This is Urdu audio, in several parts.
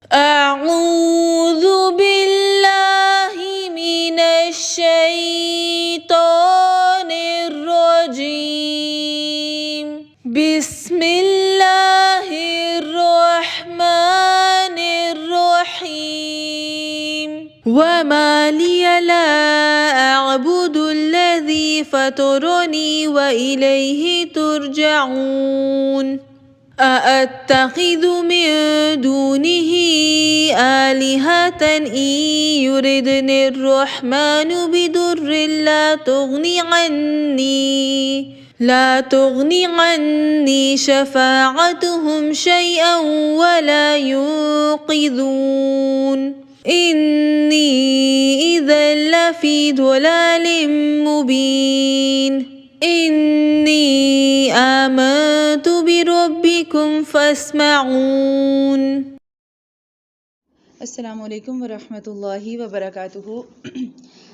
أعوذ بالله من الشيطان الرجيم. بسم الله الرحمن الرحيم. وما لي لا أعبد الذي فطرني وإليه ترجعون. أأتخذ من دونه آلهة إن يردني الرحمن بضر لا تغني عني شفاعتهم شيئا ولا ينقذون. إني إذا لفي ضلال مبين. إني آمنت بربكم فاسمعون. السلام علیکم ورحمۃ اللہ وبرکاتہ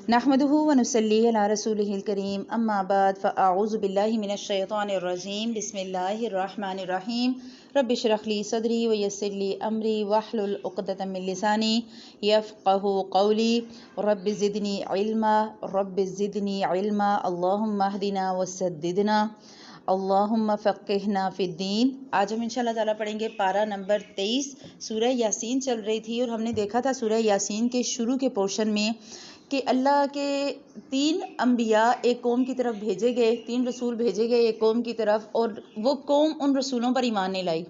نحمده ونصلی علی رسولہ الکریم اما بعد فاعوذ باللہ من الشیطان الرجیم بسم اللہ الرحمن الرحیم رب اشرح لی صدری ویسر لی امری واحلل عقدۃ من لسانی یفقهوا قولی رب زدنی علما اللہم اہدنا وسددنا اللہم فقہنا فی الدین۔ آج ہم انشاءاللہ تعالیٰ پڑھیں گے پارہ نمبر 23۔ سورہ یاسین چل رہی تھی اور ہم نے دیکھا تھا سورہ یاسین کے شروع کے پورشن میں کہ اللہ کے 3 انبیاء ایک قوم کی طرف بھیجے گئے، 3 رسول بھیجے گئے ایک قوم کی طرف، اور وہ قوم ان رسولوں پر ایمان نہیں لائی۔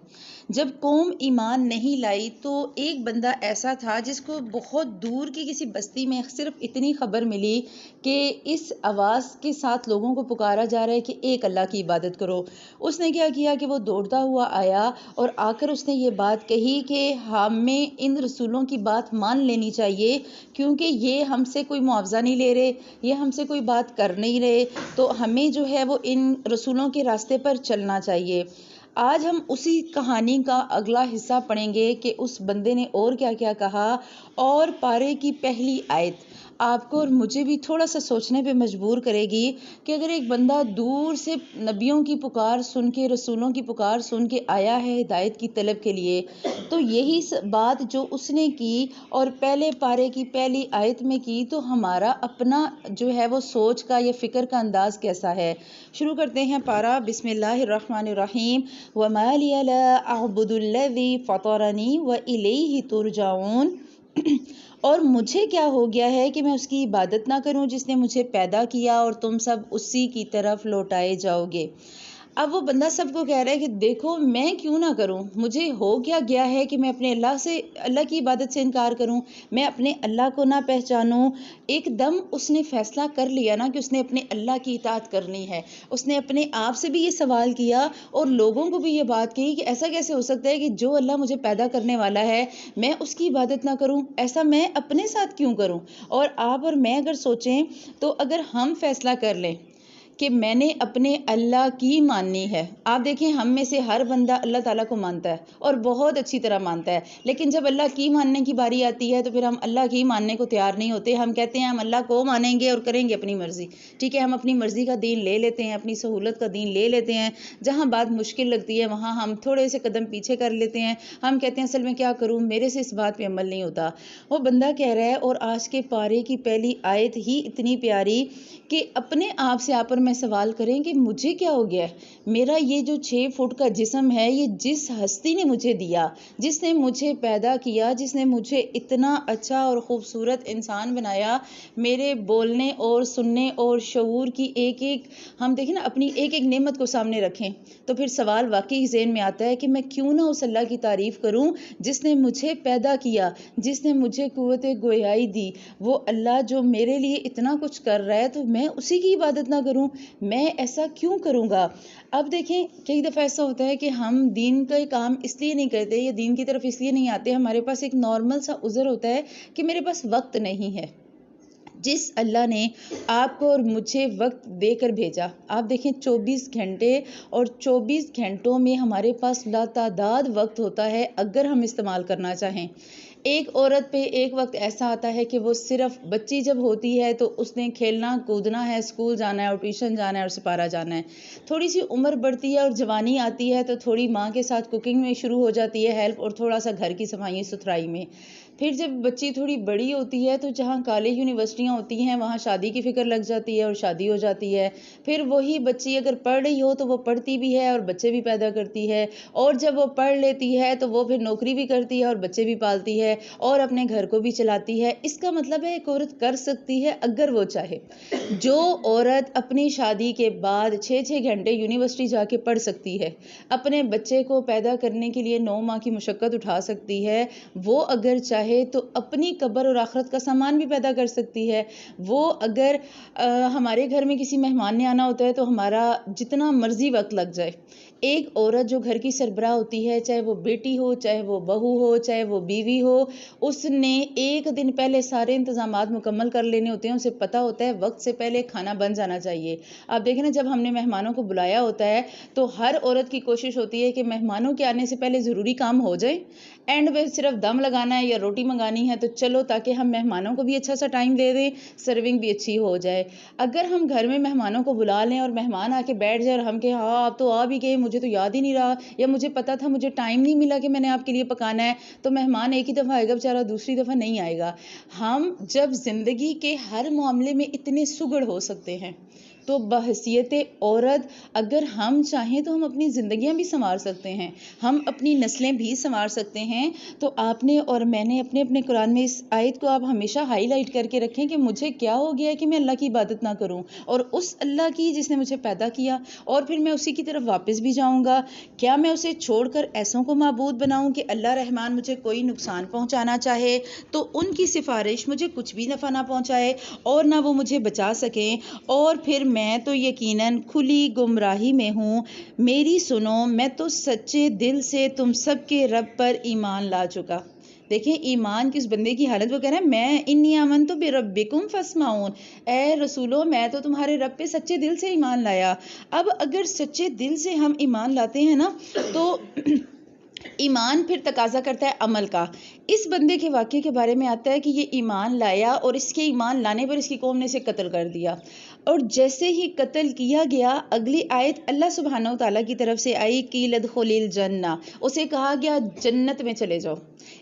جب قوم ایمان نہیں لائی تو ایک بندہ ایسا تھا جس کو بہت دور کی کسی بستی میں صرف اتنی خبر ملی کہ اس آواز کے ساتھ لوگوں کو پکارا جا رہا ہے کہ ایک اللہ کی عبادت کرو۔ اس نے کیا کیا کہ وہ دوڑتا ہوا آیا اور آ کر اس نے یہ بات کہی کہ ہمیں ان رسولوں کی بات مان لینی چاہیے، کیونکہ یہ ہم سے کوئی معاوضہ نہیں لے رہے، یہ ہم سے کوئی بات کر نہیں رہے، تو ہمیں جو ہے وہ ان رسولوں کے راستے پر چلنا چاہیے۔ آج ہم اسی کہانی کا اگلا حصہ پڑھیں گے کہ اس بندے نے اور کیا کیا کہا، اور پارے کی پہلی آیت آپ کو اور مجھے بھی تھوڑا سا سوچنے پہ مجبور کرے گی کہ اگر ایک بندہ دور سے نبیوں کی پکار سن کے، رسولوں کی پکار سن کے آیا ہے ہدایت کی طلب کے لیے، تو یہی بات جو اس نے کی اور پہلے پارے کی پہلی آیت میں کی، تو ہمارا اپنا جو ہے وہ سوچ کا یا فکر کا انداز کیسا ہے۔ شروع کرتے ہیں پارہ، بسم اللہ الرحمن الرحیم۔ وَمَا لِيَ لَا أَعْبُدُ الَّذِي فَطَرَنِي وَإِلَيْهِ تُرْجَعُونَ۔ اور مجھے کیا ہو گیا ہے کہ میں اس کی عبادت نہ کروں جس نے مجھے پیدا کیا اور تم سب اسی کی طرف لوٹائے جاؤ گے۔ اب وہ بندہ سب کو کہہ رہا ہے کہ دیکھو میں کیوں نہ کروں، مجھے ہو کیا گیا ہے کہ میں اپنے اللہ کی عبادت سے انکار کروں، میں اپنے اللہ کو نہ پہچانوں۔ ایک دم اس نے فیصلہ کر لیا نا کہ اس نے اپنے اللہ کی اطاعت کرنی ہے۔ اس نے اپنے آپ سے بھی یہ سوال کیا اور لوگوں کو بھی یہ بات کہی کہ ایسا کیسے ہو سکتا ہے کہ جو اللہ مجھے پیدا کرنے والا ہے میں اس کی عبادت نہ کروں، ایسا میں اپنے ساتھ کیوں کروں۔ اور آپ اور میں اگر سوچیں تو اگر ہم فیصلہ کر لیں کہ میں نے اپنے اللہ کی ماننی ہے، آپ دیکھیں ہم میں سے ہر بندہ اللہ تعالیٰ کو مانتا ہے اور بہت اچھی طرح مانتا ہے، لیکن جب اللہ کی ماننے کی باری آتی ہے تو پھر ہم اللہ کی ماننے کو تیار نہیں ہوتے۔ ہم کہتے ہیں ہم اللہ کو مانیں گے اور کریں گے اپنی مرضی، ٹھیک ہے، ہم اپنی مرضی کا دین لے لیتے ہیں، اپنی سہولت کا دین لے لیتے ہیں، جہاں بات مشکل لگتی ہے وہاں ہم تھوڑے سے قدم پیچھے کر لیتے ہیں، ہم کہتے ہیں اصل میں کیا کروں، میرے سے اس بات پہ عمل نہیں ہوتا۔ وہ بندہ کہہ رہا ہے، اور آج کے پارے کی پہلی آیت ہی اتنی پیاری کہ اپنے آپ سے آپ پر میں سوال کریں کہ مجھے کیا ہو گیا ہے، میرا یہ جو 6 فٹ کا جسم ہے، یہ جس ہستی نے مجھے دیا، جس نے مجھے پیدا کیا، جس نے مجھے اتنا اچھا اور خوبصورت انسان بنایا، میرے بولنے اور سننے اور شعور کی ایک ایک، ہم دیکھیں نا اپنی ایک ایک نعمت کو سامنے رکھیں تو پھر سوال واقعی ذہن میں آتا ہے کہ میں کیوں نہ اس اللہ کی تعریف کروں جس نے مجھے پیدا کیا، جس نے مجھے قوت گویائی دی۔ وہ اللہ جو میرے لیے اتنا کچھ کر رہا ہے تو میں اسی کی عبادت نہ کروں، میں ایسا کیوں کروں گا۔ اب دیکھیں کئی دفعہ ایسا ہوتا ہے کہ ہم دین کا کام اس لیے نہیں کرتے یا دین کی طرف اس لیے نہیں آتے، ہمارے پاس ایک نارمل سا عذر ہوتا ہے کہ میرے پاس وقت نہیں ہے۔ جس اللہ نے آپ کو اور مجھے وقت دے کر بھیجا، آپ دیکھیں 24 گھنٹے، اور 24 گھنٹوں میں ہمارے پاس لاتعداد وقت ہوتا ہے اگر ہم استعمال کرنا چاہیں۔ ایک عورت پہ ایک وقت ایسا آتا ہے کہ وہ صرف بچی جب ہوتی ہے تو اس نے کھیلنا کودنا ہے، اسکول جانا ہے اور ٹیوشن جانا ہے اور سپارہ جانا ہے. تھوڑی سی عمر بڑھتی ہے اور جوانی آتی ہے تو تھوڑی ماں کے ساتھ کوکنگ میں شروع ہو جاتی ہے ہیلپ، اور تھوڑا سا گھر کی صفائی ستھرائی میں. پھر جب بچی تھوڑی بڑی ہوتی ہے تو جہاں کالج یونیورسٹیاں ہوتی ہیں وہاں شادی کی فکر لگ جاتی ہے اور شادی ہو جاتی ہے. پھر وہی بچی اگر پڑھ رہی ہو تو وہ پڑھتی بھی ہے اور بچے بھی پیدا کرتی ہے، اور جب وہ پڑھ لیتی ہے تو وہ پھر نوکری بھی کرتی ہے اور بچے بھی پالتی ہے اور اپنے گھر کو بھی چلاتی ہے. اس کا مطلب ہے ایک عورت کر سکتی ہے اگر وہ چاہے. جو عورت اپنی شادی کے بعد 6 گھنٹے یونیورسٹی جا کے پڑھ سکتی ہے، اپنے بچے کو پیدا کرنے کے لیے 9 ماہ کی مشقت اٹھا سکتی ہے، وہ اگر چاہے تو اپنی قبر اور آخرت کا سامان بھی پیدا کر سکتی ہے. وہ اگر ہمارے گھر میں کسی مہمان نے آنا ہوتا ہے تو ہمارا جتنا مرضی وقت لگ جائے، ایک عورت جو گھر کی سربراہ ہوتی ہے، چاہے وہ بیٹی ہو، چاہے وہ بہو ہو، چاہے وہ بیوی ہو، اس نے ایک دن پہلے سارے انتظامات مکمل کر لینے ہوتے ہیں. اسے پتا ہوتا ہے وقت سے پہلے کھانا بن جانا چاہیے. آپ دیکھیں نا، جب ہم نے مہمانوں کو بلایا ہوتا ہے تو ہر عورت کی کوشش ہوتی ہے کہ مہمانوں کے آنے سے پہلے ضروری کام ہو جائے، اینڈ میں صرف دم لگانا ہے یا روٹی منگانی ہے تو چلو، تاکہ ہم مہمانوں کو بھی اچھا سا ٹائم دے دیں، سرونگ بھی اچھی ہو جائے. اگر ہم گھر میں مہمانوں کو بلا لیں اور مہمان آ کے بیٹھ جائے اور ہم کہیں ہاں آپ تو آ بھی گئے، مجھے تو یاد ہی نہیں رہا، یا مجھے پتا تھا مجھے ٹائم نہیں ملا کہ میں نے آپ کے لیے پکانا ہے، تو مہمان ایک ہی دفعہ آئے گا بیچارہ، دوسری دفعہ نہیں آئے گا. ہم جب زندگی کے ہر معاملے میں اتنے سگڑ ہو سکتے ہیں تو بحیثیت عورت اگر ہم چاہیں تو ہم اپنی زندگیاں بھی سنوار سکتے ہیں، ہم اپنی نسلیں بھی سنوار سکتے ہیں. تو آپ نے اور میں نے اپنے اپنے قرآن میں اس آیت کو آپ ہمیشہ ہائی لائٹ کر کے رکھیں کہ مجھے کیا ہو گیا ہے کہ میں اللہ کی عبادت نہ کروں، اور اس اللہ کی جس نے مجھے پیدا کیا اور پھر میں اسی کی طرف واپس بھی جاؤں گا. کیا میں اسے چھوڑ کر ایسوں کو معبود بناؤں کہ اللہ رحمان مجھے کوئی نقصان پہنچانا چاہے تو ان کی سفارش مجھے کچھ بھی نفع نہ پہنچائے اور نہ وہ مجھے بچا سکیں، اور پھر میں تو یقیناً کھلی گمراہی میں ہوں. میری سنو، میں تو سچے دل سے تم سب کے رب پر ایمان لا چکا. دیکھیں ایمان کس بندے کی حالت، وہ کہہ رہے ہیں میں انی آمنت بربکم فاسمعون، اے رسولو میں تو تمہارے رب پہ سچے دل سے ایمان لایا. اب اگر سچے دل سے ہم ایمان لاتے ہیں نا تو ایمان پھر تقاضا کرتا ہے عمل کا. اس بندے کے واقعے کے بارے میں آتا ہے کہ یہ ایمان لایا اور اس کے ایمان لانے پر اس کی قوم نے اسے قتل کر دیا، اور جیسے ہی قتل کیا گیا اگلی آیت اللہ سبحانہ و تعالیٰ کی طرف سے آئی قیل ادخلی الجنہ، اسے کہا گیا جنت میں چلے جاؤ.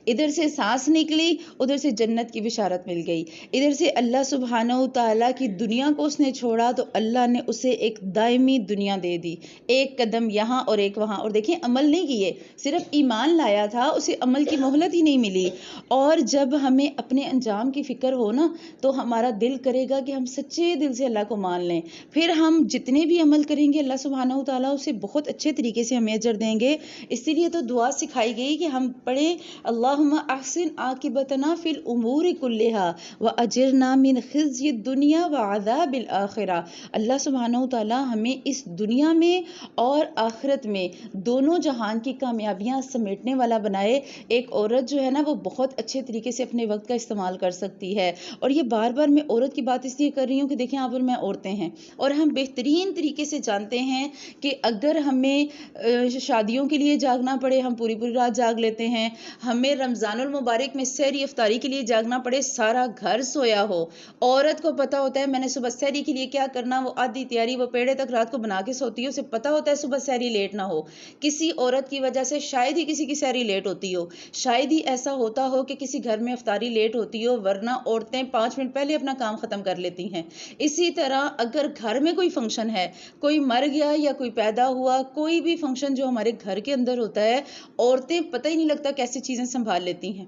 ادھر سے سانس نکلی، ادھر سے جنت کی بشارت مل گئی. ادھر سے اللہ سبحانہ و تعالیٰ کی دنیا کو اس نے چھوڑا تو اللہ نے اسے ایک دائمی دنیا دے دی، ایک قدم یہاں اور ایک وہاں. اور دیکھیں عمل نہیں کیے، صرف ایمان لایا تھا، اسے عمل کی مہلت ہی نہیں ملی. اور جب ہمیں اپنے انجام کی فکر ہو نا تو ہمارا دل کرے گا کہ ہم سچے دل سے اللہ کو مان لیں. پھر ہم جتنے بھی عمل کریں گے اللہ سبحانہ و تعالیٰ اسے بہت اچھے طریقے سے ہمیں اجر دیں گے. اسی لیے تو دعا سکھائی گئی کہ ہم پڑھیں اللہم احسن عاقبتنا فی الامور کلہا واجرنا من خزی الدنیا وعذاب الآخرہ. اللہ سبحانہ و تعالیٰ ہمیں اس دنیا میں اور آخرت میں دونوں جہان کی کامیابیاں سمیٹنے والا بنائے. ایک عورت جو ہے نا وہ بہت اچھے طریقے سے اپنے وقت کا استعمال کر سکتی ہے. اور یہ بار بار میں عورت کی بات اس لیے کر رہی ہوں کہ دیکھیں آپ اور میں عورتیں ہیں اور ہم بہترین طریقے سے جانتے ہیں کہ اگر ہمیں شادیوں کے لیے جاگنا پڑے ہم پوری پوری رات جاگ لیتے ہیں، ہمیں رمضان المبارک میں سحری افطاری کے لیے جاگنا پڑے سارا گھر سویا ہو. عورت کو پتا ہوتا ہے میں نے صبح سحری کے لیے کیا کرنا، وہ آدھی تیاری وہ پیڑے تک رات کو بنا کے سوتی ہے، اسے پتا ہوتا ہے صبح سحری لیٹ نہ ہو. کسی عورت کی وجہ سے شاید ہی کسی کی سحری لیٹ ہوتی ہو، شاید ہی ایسا ہوتا ہو کہ کسی گھر میں افطاری لیٹ ہوتی ہو، ورنہ عورتیں 5 منٹ پہلے اپنا کام ختم کر لیتی ہیں. اسی طرح اگر گھر میں کوئی فنکشن ہے، کوئی مر گیا یا کوئی پیدا ہوا، کوئی بھی فنکشن جو ہمارے گھر کے اندر ہوتا ہے، عورتیں پتہ ہی نہیں لگتا کیسی چیزیں سنبھال لیتی ہیں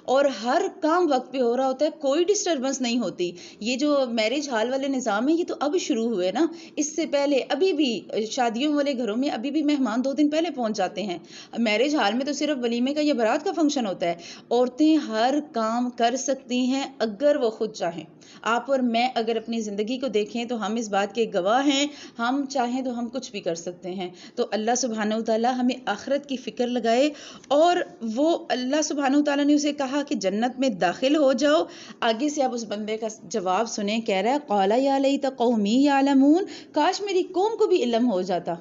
اور ہر کام وقت پہ ہو رہا ہوتا ہے، کوئی ڈسٹربنس نہیں ہوتی. یہ جو میرج ہال والے نظام ہے یہ تو اب شروع ہوئے نا، اس سے پہلے ابھی بھی شادیوں والے گھروں میں ابھی بھی مہمان 2 دن پہلے پہنچ جاتے ہیں. میرج ہال میں تو صرف ولیمے کا یا بارات کا فنکشن ہوتا ہے. عورتیں ہر کام کر سکتی ہیں اگر وہ خود چاہیں. آپ اور میں اگر اپنی زندگی کو دیکھیں تو ہم اس بات کے گواہ ہیں، ہم چاہیں تو ہم کچھ بھی کر سکتے ہیں. تو اللہ سبحانہ و تعالیٰ ہمیں آخرت کی فکر لگائے. اور وہ اللہ سبحانہ و تعالیٰ نے اسے کہا کہ جنت میں داخل ہو جاؤ. آگے سے آپ اس بندے کا جواب سنیں، کہہ رہا ہے قال یا لیت قومی یعلمون، کاش میری قوم کو بھی علم ہو جاتا.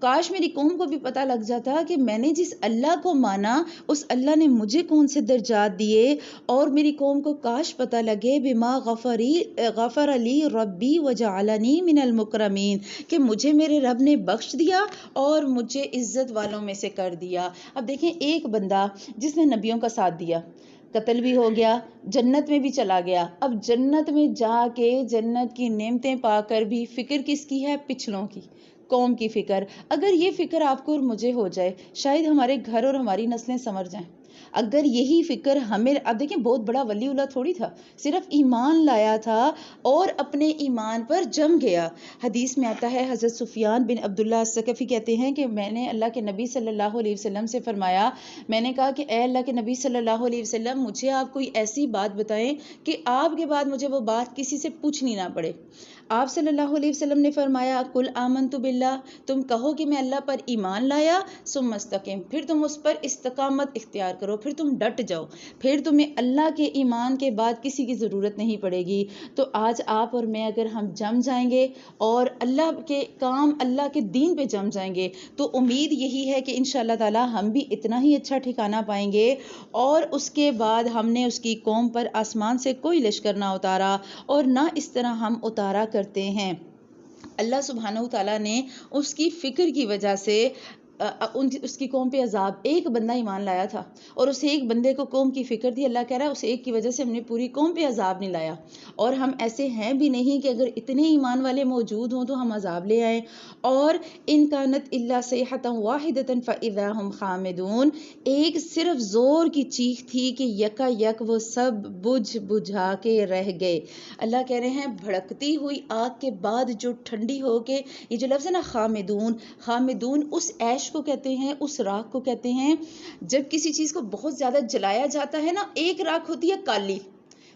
کاش میری قوم کو بھی پتہ لگ جاتا کہ میں نے جس اللہ کو مانا اس اللہ نے مجھے کون سے درجات دیے، اور میری قوم کو کاش پتہ لگے بما غفر علی ربی وجعلنی من المکرمین، کہ مجھے میرے رب نے بخش دیا اور مجھے عزت والوں میں سے کر دیا۔ اب دیکھیں ایک بندہ جس نے نبیوں کا ساتھ دیا، قتل بھی ہو گیا، جنت میں بھی چلا گیا، اب جنت میں جا کے جنت کی نعمتیں پا کر بھی فکر کس کی ہے؟ پچھلوں کی، قوم کی فکر۔ اگر یہ فکر آپ کو اور مجھے ہو جائے، شاید ہمارے گھر اور ہماری نسلیں سنور جائیں۔ اگر یہی فکر ہمیں، اب دیکھیں بہت بڑا ولی اللہ تھوڑی تھا، صرف ایمان لایا تھا اور اپنے ایمان پر جم گیا۔ حدیث میں آتا ہے، حضرت سفیان بن عبداللہ الثقفی کہتے ہیں کہ میں نے اللہ کے نبی صلی اللہ علیہ وسلم سے فرمایا، میں نے کہا کہ اے اللہ کے نبی صلی اللہ علیہ وسلم، مجھے آپ کوئی ایسی بات بتائیں کہ آپ کے بعد مجھے وہ بات کسی سے پوچھنی نہ پڑے۔ آپ صلی اللہ علیہ وسلم نے فرمایا، قل آمنت باللہ، تم کہو کہ میں اللہ پر ایمان لایا، ثم استقم، پھر تم اس پر استقامت اختیار کرو، پھر تم ڈٹ جاؤ، پھر تمہیں اللہ کے ایمان کے بعد کسی کی ضرورت نہیں پڑے گی۔ تو آج آپ اور میں اگر ہم جم جائیں گے اور اللہ کے کام، اللہ کے دین پہ جم جائیں گے، تو امید یہی ہے کہ انشاءاللہ تعالی ہم بھی اتنا ہی اچھا ٹھکانہ پائیں گے، اور اس کے بعد ہم نے اس کی قوم پر آسمان سے کوئی لشکر نہ اتارا، اور نہ اس طرح ہم اتارا کرتے ہیں۔ اللہ سبحانہ وتعالیٰ نے اس کی فکر کی وجہ سے اس کی قوم پہ عذاب، ایک بندہ ایمان لایا تھا اور اس ایک بندے کو قوم کی فکر تھی، اللہ کہہ رہا ہے اس ایک کی وجہ سے ہم نے پوری قوم پہ عذاب نہیں لایا۔ اور ہم ایسے ہیں بھی نہیں کہ اگر اتنے ایمان والے موجود ہوں تو ہم عذاب لے آئیں۔ اور ان کانت الا صیحۃ واحدۃ فاذا هم خامدون، ایک صرف زور کی چیخ تھی کہ یکا یک وہ سب بجھا کے رہ گئے۔ اللہ کہہ رہے ہیں بھڑکتی ہوئی آگ کے بعد جو ٹھنڈی ہو کے، یہ جو لفظ ہے نا خامدون، خامدون اس عیش کو کہتے ہیں، اس راکھ کو کہتے ہیں جب کسی چیز کو بہت زیادہ جلایا جاتا ہے نا، ایک راکھ ہوتی ہے کالی،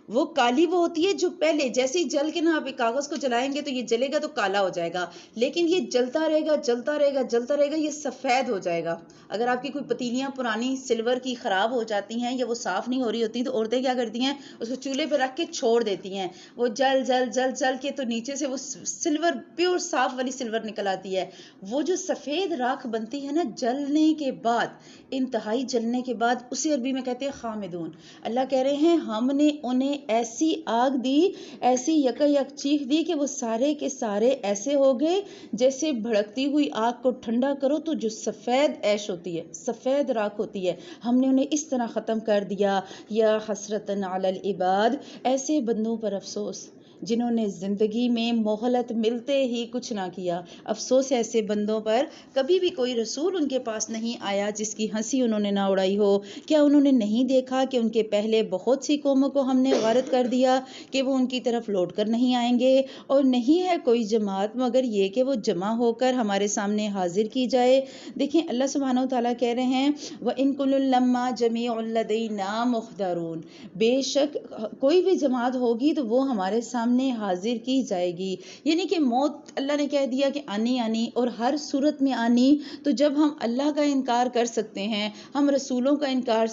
وہ کالی وہ ہوتی ہے جو پہلے جیسے ہی جل کے نا آپ کاغذ کو جلائیں گے تو یہ جلے گا تو کالا ہو جائے گا، لیکن یہ جلتا رہے گا جلتا رہے گا جلتا رہے گا، یہ سفید ہو جائے گا۔ اگر آپ کی کوئی پتیلیاں پرانی سلور کی خراب ہو جاتی ہیں یا وہ صاف نہیں ہو رہی ہوتی تو عورتیں کیا کرتی ہیں، اس کو چولہے پہ رکھ کے چھوڑ دیتی ہیں، وہ جل جل جل جل کے تو نیچے سے وہ سلور پیور صاف والی سلور نکل آتی ہے۔ وہ جو سفید راکھ بنتی ہے نا جلنے کے بعد، انتہائی جلنے کے بعد، اسے عربی میں کہتے ہیں خامدون۔ اللہ کہہ رہے ہیں ہم نے انہیں ایسی آگ دی، ایسی یکا یک چیخ دی کہ وہ سارے کے سارے ایسے ہو گئے جیسے بھڑکتی ہوئی آگ کو ٹھنڈا کرو تو جو سفید ایش ہوتی ہے، سفید راکھ ہوتی ہے، ہم نے انہیں اس طرح ختم کر دیا۔ یا حسرتن علی العباد، ایسے بندوں پر افسوس جنہوں نے زندگی میں مہلت ملتے ہی کچھ نہ کیا۔ افسوس ایسے بندوں پر، کبھی بھی کوئی رسول ان کے پاس نہیں آیا جس کی ہنسی انہوں نے نہ اڑائی ہو۔ کیا انہوں نے نہیں دیکھا کہ ان کے پہلے بہت سی قوموں کو ہم نے غارت کر دیا کہ وہ ان کی طرف لوٹ کر نہیں آئیں گے، اور نہیں ہے کوئی جماعت مگر یہ کہ وہ جمع ہو کر ہمارے سامنے حاضر کی جائے۔ دیکھیں اللہ سبحانہ وتعالیٰ کہہ رہے ہیں وَإِن كُلٌّ لَمَّا جَمِيعٌ لَدَيْنَا مُحْضَرُونَ، بے شک کوئی بھی جماعت ہوگی تو وہ ہمارے سامنے حاضر کی جائے گی۔ یعنی کہ موت اللہ نے کہہ دیا کہ آنی آنی اور ہر صورت میں آنی، تو جب ہم اللہ کا انکار کر سکتے ہیں، ہم رسولوں کا انکار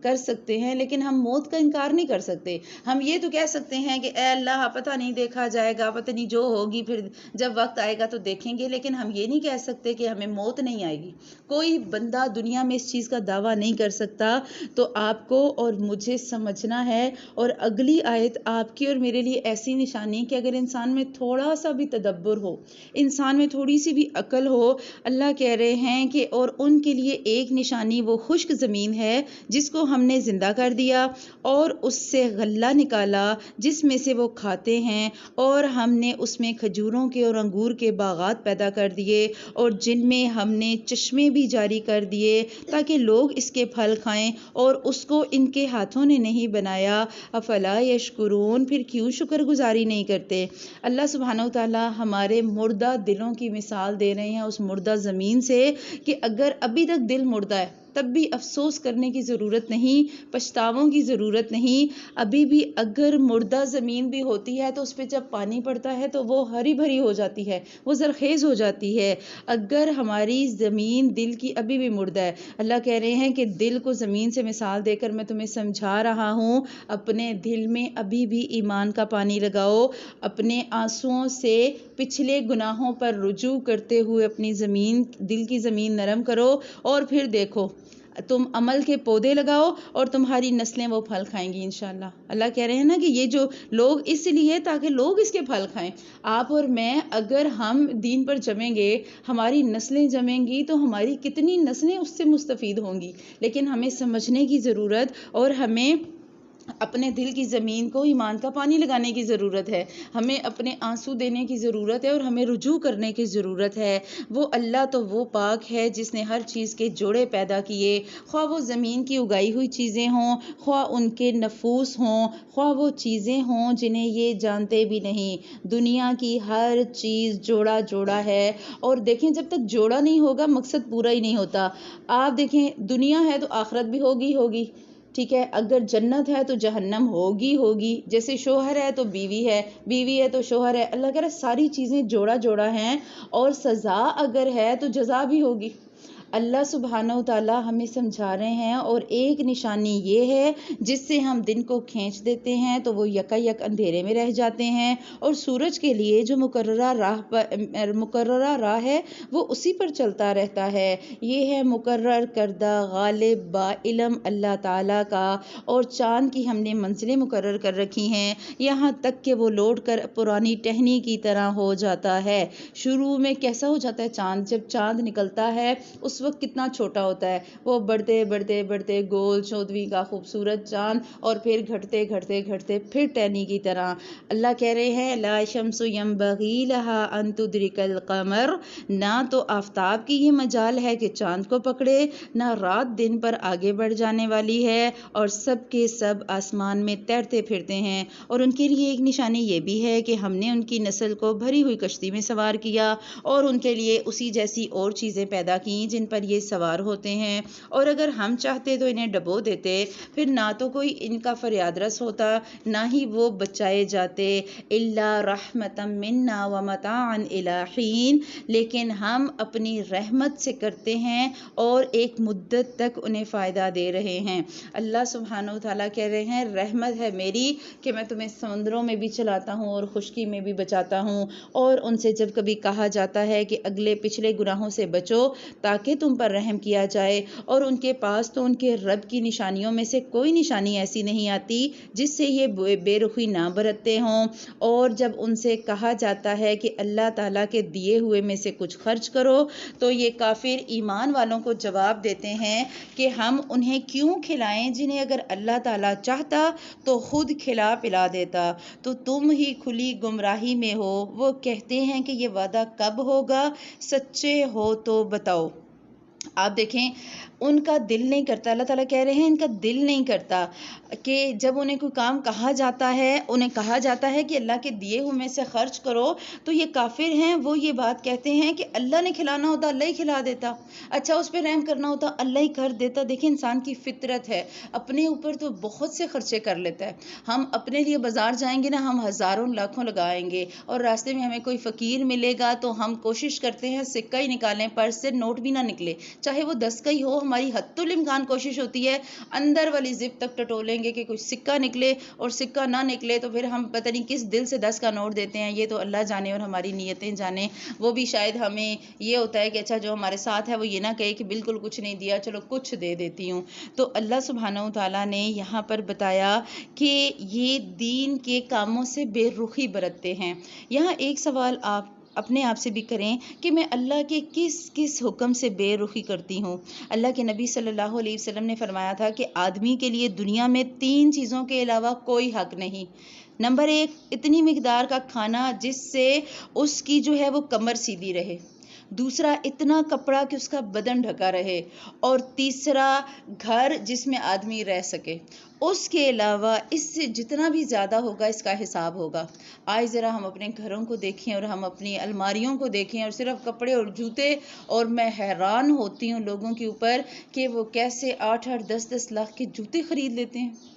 کر سکتے ہیں، لیکن ہم موت کا انکار نہیں کر سکتے۔ ہم یہ تو کہہ سکتے ہیں کہ اے اللہ پتہ نہیں دیکھا جائے گا، پتہ نہیں جو ہوگی پھر جب وقت آئے گا تو دیکھیں گے، لیکن ہم یہ نہیں کہہ سکتے کہ ہمیں موت نہیں آئے گی۔ کوئی بندہ دنیا میں اس چیز کا دعویٰ نہیں کر سکتا۔ تو آپ کو اور مجھے سمجھنا ہے، اور اگلی آیت آپ کی اور میرے لیے ایسی نشانی کہ اگر انسان میں تھوڑا سا بھی تدبر ہو، انسان میں تھوڑی سی بھی عقل ہو، اللہ کہہ رہے ہیں کہ اور ان کے لیے ایک نشانی وہ خشک زمین ہے جس کو ہم نے زندہ کر دیا اور اس سے غلہ نکالا جس میں سے وہ کھاتے ہیں، اور ہم نے اس میں کھجوروں کے اور انگور کے باغات پیدا کر دیے، اور جن میں ہم نے چشمے بھی جاری کر دیے تاکہ لوگ اس کے پھل کھائیں، اور اس کو ان کے ہاتھوں نے نہیں بنایا۔ افلا یشکرون، پھر کیوں شکر گزاری نہیں کرتے؟ اللہ سبحانہ وتعالی ہمارے مردہ دلوں کی مثال دے رہے ہیں اس مردہ زمین سے کہ اگر ابھی تک دل مردہ ہے تب بھی افسوس کرنے کی ضرورت نہیں، پچھتاووں کی ضرورت نہیں۔ ابھی بھی اگر مردہ زمین بھی ہوتی ہے تو اس پہ جب پانی پڑتا ہے تو وہ ہری بھری ہو جاتی ہے، وہ زرخیز ہو جاتی ہے۔ اگر ہماری زمین دل کی ابھی بھی مردہ ہے، اللہ کہہ رہے ہیں کہ دل کو زمین سے مثال دے کر میں تمہیں سمجھا رہا ہوں، اپنے دل میں ابھی بھی ایمان کا پانی لگاؤ، اپنے آنسوؤں سے پچھلے گناہوں پر رجوع کرتے ہوئے اپنی زمین، دل کی زمین نرم کرو، اور پھر دیکھو تم عمل کے پودے لگاؤ اور تمہاری نسلیں وہ پھل کھائیں گی انشاءاللہ۔ اللہ کہہ رہے ہیں نا کہ یہ جو لوگ اس لیے تاکہ لوگ اس کے پھل کھائیں۔ آپ اور میں اگر ہم دین پر جمیں گے، ہماری نسلیں جمیں گی تو ہماری کتنی نسلیں اس سے مستفید ہوں گی۔ لیکن ہمیں سمجھنے کی ضرورت اور ہمیں اپنے دل کی زمین کو ایمان کا پانی لگانے کی ضرورت ہے، ہمیں اپنے آنسو دینے کی ضرورت ہے اور ہمیں رجوع کرنے کی ضرورت ہے۔ وہ اللہ تو وہ پاک ہے جس نے ہر چیز کے جوڑے پیدا کیے، خواہ وہ زمین کی اگائی ہوئی چیزیں ہوں، خواہ ان کے نفوس ہوں، خواہ وہ چیزیں ہوں جنہیں یہ جانتے بھی نہیں۔ دنیا کی ہر چیز جوڑا جوڑا ہے، اور دیکھیں جب تک جوڑا نہیں ہوگا مقصد پورا ہی نہیں ہوتا۔ آپ دیکھیں دنیا ہے تو آخرت بھی ہوگی، ٹھیک ہے، اگر جنت ہے تو جہنم ہوگی، جیسے شوہر ہے تو بیوی ہے تو شوہر ہے۔ اللہ کہہ رہا ہے ساری چیزیں جوڑا جوڑا ہیں، اور سزا اگر ہے تو جزا بھی ہوگی۔ اللہ سبحانہ و تعالی ہمیں سمجھا رہے ہیں، اور ایک نشانی یہ ہے جس سے ہم دن کو کھینچ دیتے ہیں تو وہ یکا یک اندھیرے میں رہ جاتے ہیں، اور سورج کے لیے جو مقررہ راہ ہے وہ اسی پر چلتا رہتا ہے۔ یہ ہے مقرر کردہ غالب با علم اللہ تعالیٰ کا، اور چاند کی ہم نے منزلیں مقرر کر رکھی ہیں یہاں تک کہ وہ لوٹ کر پرانی ٹہنی کی طرح ہو جاتا ہے۔ شروع میں کیسا ہو جاتا ہے چاند؟ جب چاند نکلتا ہے اس وقت کتنا چھوٹا ہوتا ہے، وہ بڑھتے بڑھتے بڑھتے گول 14ویں کا خوبصورت چاند، اور پھر گھٹتے گھٹتے گھٹتے پھر ٹہنی کی طرح۔ اللہ کہہ رہے ہیں لا شمس ینبغی لها ان تدرک القمر، نہ تو آفتاب کی یہ مجال ہے کہ چاند کو پکڑے، نہ رات دن پر آگے بڑھ جانے والی ہے، اور سب کے سب آسمان میں تیرتے پھرتے ہیں۔ اور ان کے لیے ایک نشانی یہ بھی ہے کہ ہم نے ان کی نسل کو بھری ہوئی کشتی میں سوار کیا، اور ان کے لیے اسی جیسی اور چیزیں پیدا کی جن پر یہ سوار ہوتے ہیں، اور اگر ہم چاہتے تو انہیں ڈبو دیتے، پھر نہ تو کوئی ان کا فریاد رس ہوتا، نہ ہی وہ بچائے جاتے، الا رحمتا منا ومتاعا الی حین، لیکن ہم اپنی رحمت سے کرتے ہیں اور ایک مدت تک انہیں فائدہ دے رہے ہیں۔ اللہ سبحانہ و تعالیٰ کہہ رہے ہیں رحمت ہے میری کہ میں تمہیں سمندروں میں بھی چلاتا ہوں اور خشکی میں بھی بچاتا ہوں، اور ان سے جب کبھی کہا جاتا ہے کہ اگلے پچھلے گناہوں سے بچو تاکہ تم پر رحم کیا جائے، اور ان کے پاس تو ان کے رب کی نشانیوں میں سے کوئی نشانی ایسی نہیں آتی جس سے یہ بے رخی نہ برتتے ہوں، اور جب ان سے کہا جاتا ہے کہ اللہ تعالیٰ کے دیے ہوئے میں سے کچھ خرچ کرو تو یہ کافر ایمان والوں کو جواب دیتے ہیں کہ ہم انہیں کیوں کھلائیں جنہیں اگر اللہ تعالیٰ چاہتا تو خود کھلا پلا دیتا، تو تم ہی کھلی گمراہی میں ہو۔ وہ کہتے ہیں کہ یہ وعدہ کب ہوگا، سچے ہو تو بتاؤ۔ آپ دیکھیں ان کا دل نہیں کرتا، اللہ تعالیٰ کہہ رہے ہیں ان کا دل نہیں کرتا کہ جب انہیں کوئی کام کہا جاتا ہے، انہیں کہا جاتا ہے کہ اللہ کے دیے ہوئے میں سے خرچ کرو، تو یہ کافر ہیں، وہ یہ بات کہتے ہیں کہ اللہ نے کھلانا ہوتا اللہ ہی کھلا دیتا، اچھا اس پہ رحم کرنا ہوتا اللہ ہی کر دیتا۔ دیکھیں انسان کی فطرت ہے، اپنے اوپر تو بہت سے خرچے کر لیتا ہے۔ ہم اپنے لیے بازار جائیں گے نا، ہم ہزاروں لاکھوں لگائیں گے، اور راستے میں ہمیں کوئی فقیر ملے گا تو ہم کوشش کرتے ہیں سکہ ہی نکالیں، پرس سے نوٹ بھی نہ نکلے، چاہے وہ 10 کا ہی ہو، ہماری حتی الامکان کوشش ہوتی ہے اندر والی زپ تک ٹٹولیں گے کہ کوئی سکہ نکلے، اور سکہ نہ نکلے تو پھر ہم پتہ نہیں کس دل سے 10 کا نوٹ دیتے ہیں، یہ تو اللہ جانے اور ہماری نیتیں جانے۔ وہ بھی شاید ہمیں یہ ہوتا ہے کہ اچھا جو ہمارے ساتھ ہے وہ یہ نہ کہے کہ بالکل کچھ نہیں دیا، چلو کچھ دے دیتی ہوں۔ تو اللہ سبحانہ و تعالیٰ نے یہاں پر بتایا کہ یہ دین کے کاموں سے بے رخی برتتے ہیں۔ یہاں ایک سوال آپ اپنے آپ سے بھی کریں کہ میں اللہ کے کس کس حکم سے بے رخی کرتی ہوں۔ اللہ کے نبی صلی اللہ علیہ وسلم نے فرمایا تھا کہ آدمی کے لیے دنیا میں 3 چیزوں کے علاوہ کوئی حق نہیں۔ نمبر 1، اتنی مقدار کا کھانا جس سے اس کی جو ہے وہ کمر سیدھی رہے۔ دوسرا اتنا کپڑا کہ اس کا بدن ڈھکا رہے، اور تیسرا گھر جس میں آدمی رہ سکے. اس کے علاوہ اس سے جتنا بھی زیادہ ہوگا اس کا حساب ہوگا. آج ذرا ہم اپنے گھروں کو دیکھیں اور ہم اپنی الماریوں کو دیکھیں اور صرف کپڑے اور جوتے، اور میں حیران ہوتی ہوں لوگوں کے اوپر کہ وہ کیسے 8-8 10-10 لاکھ کے جوتے خرید لیتے ہیں.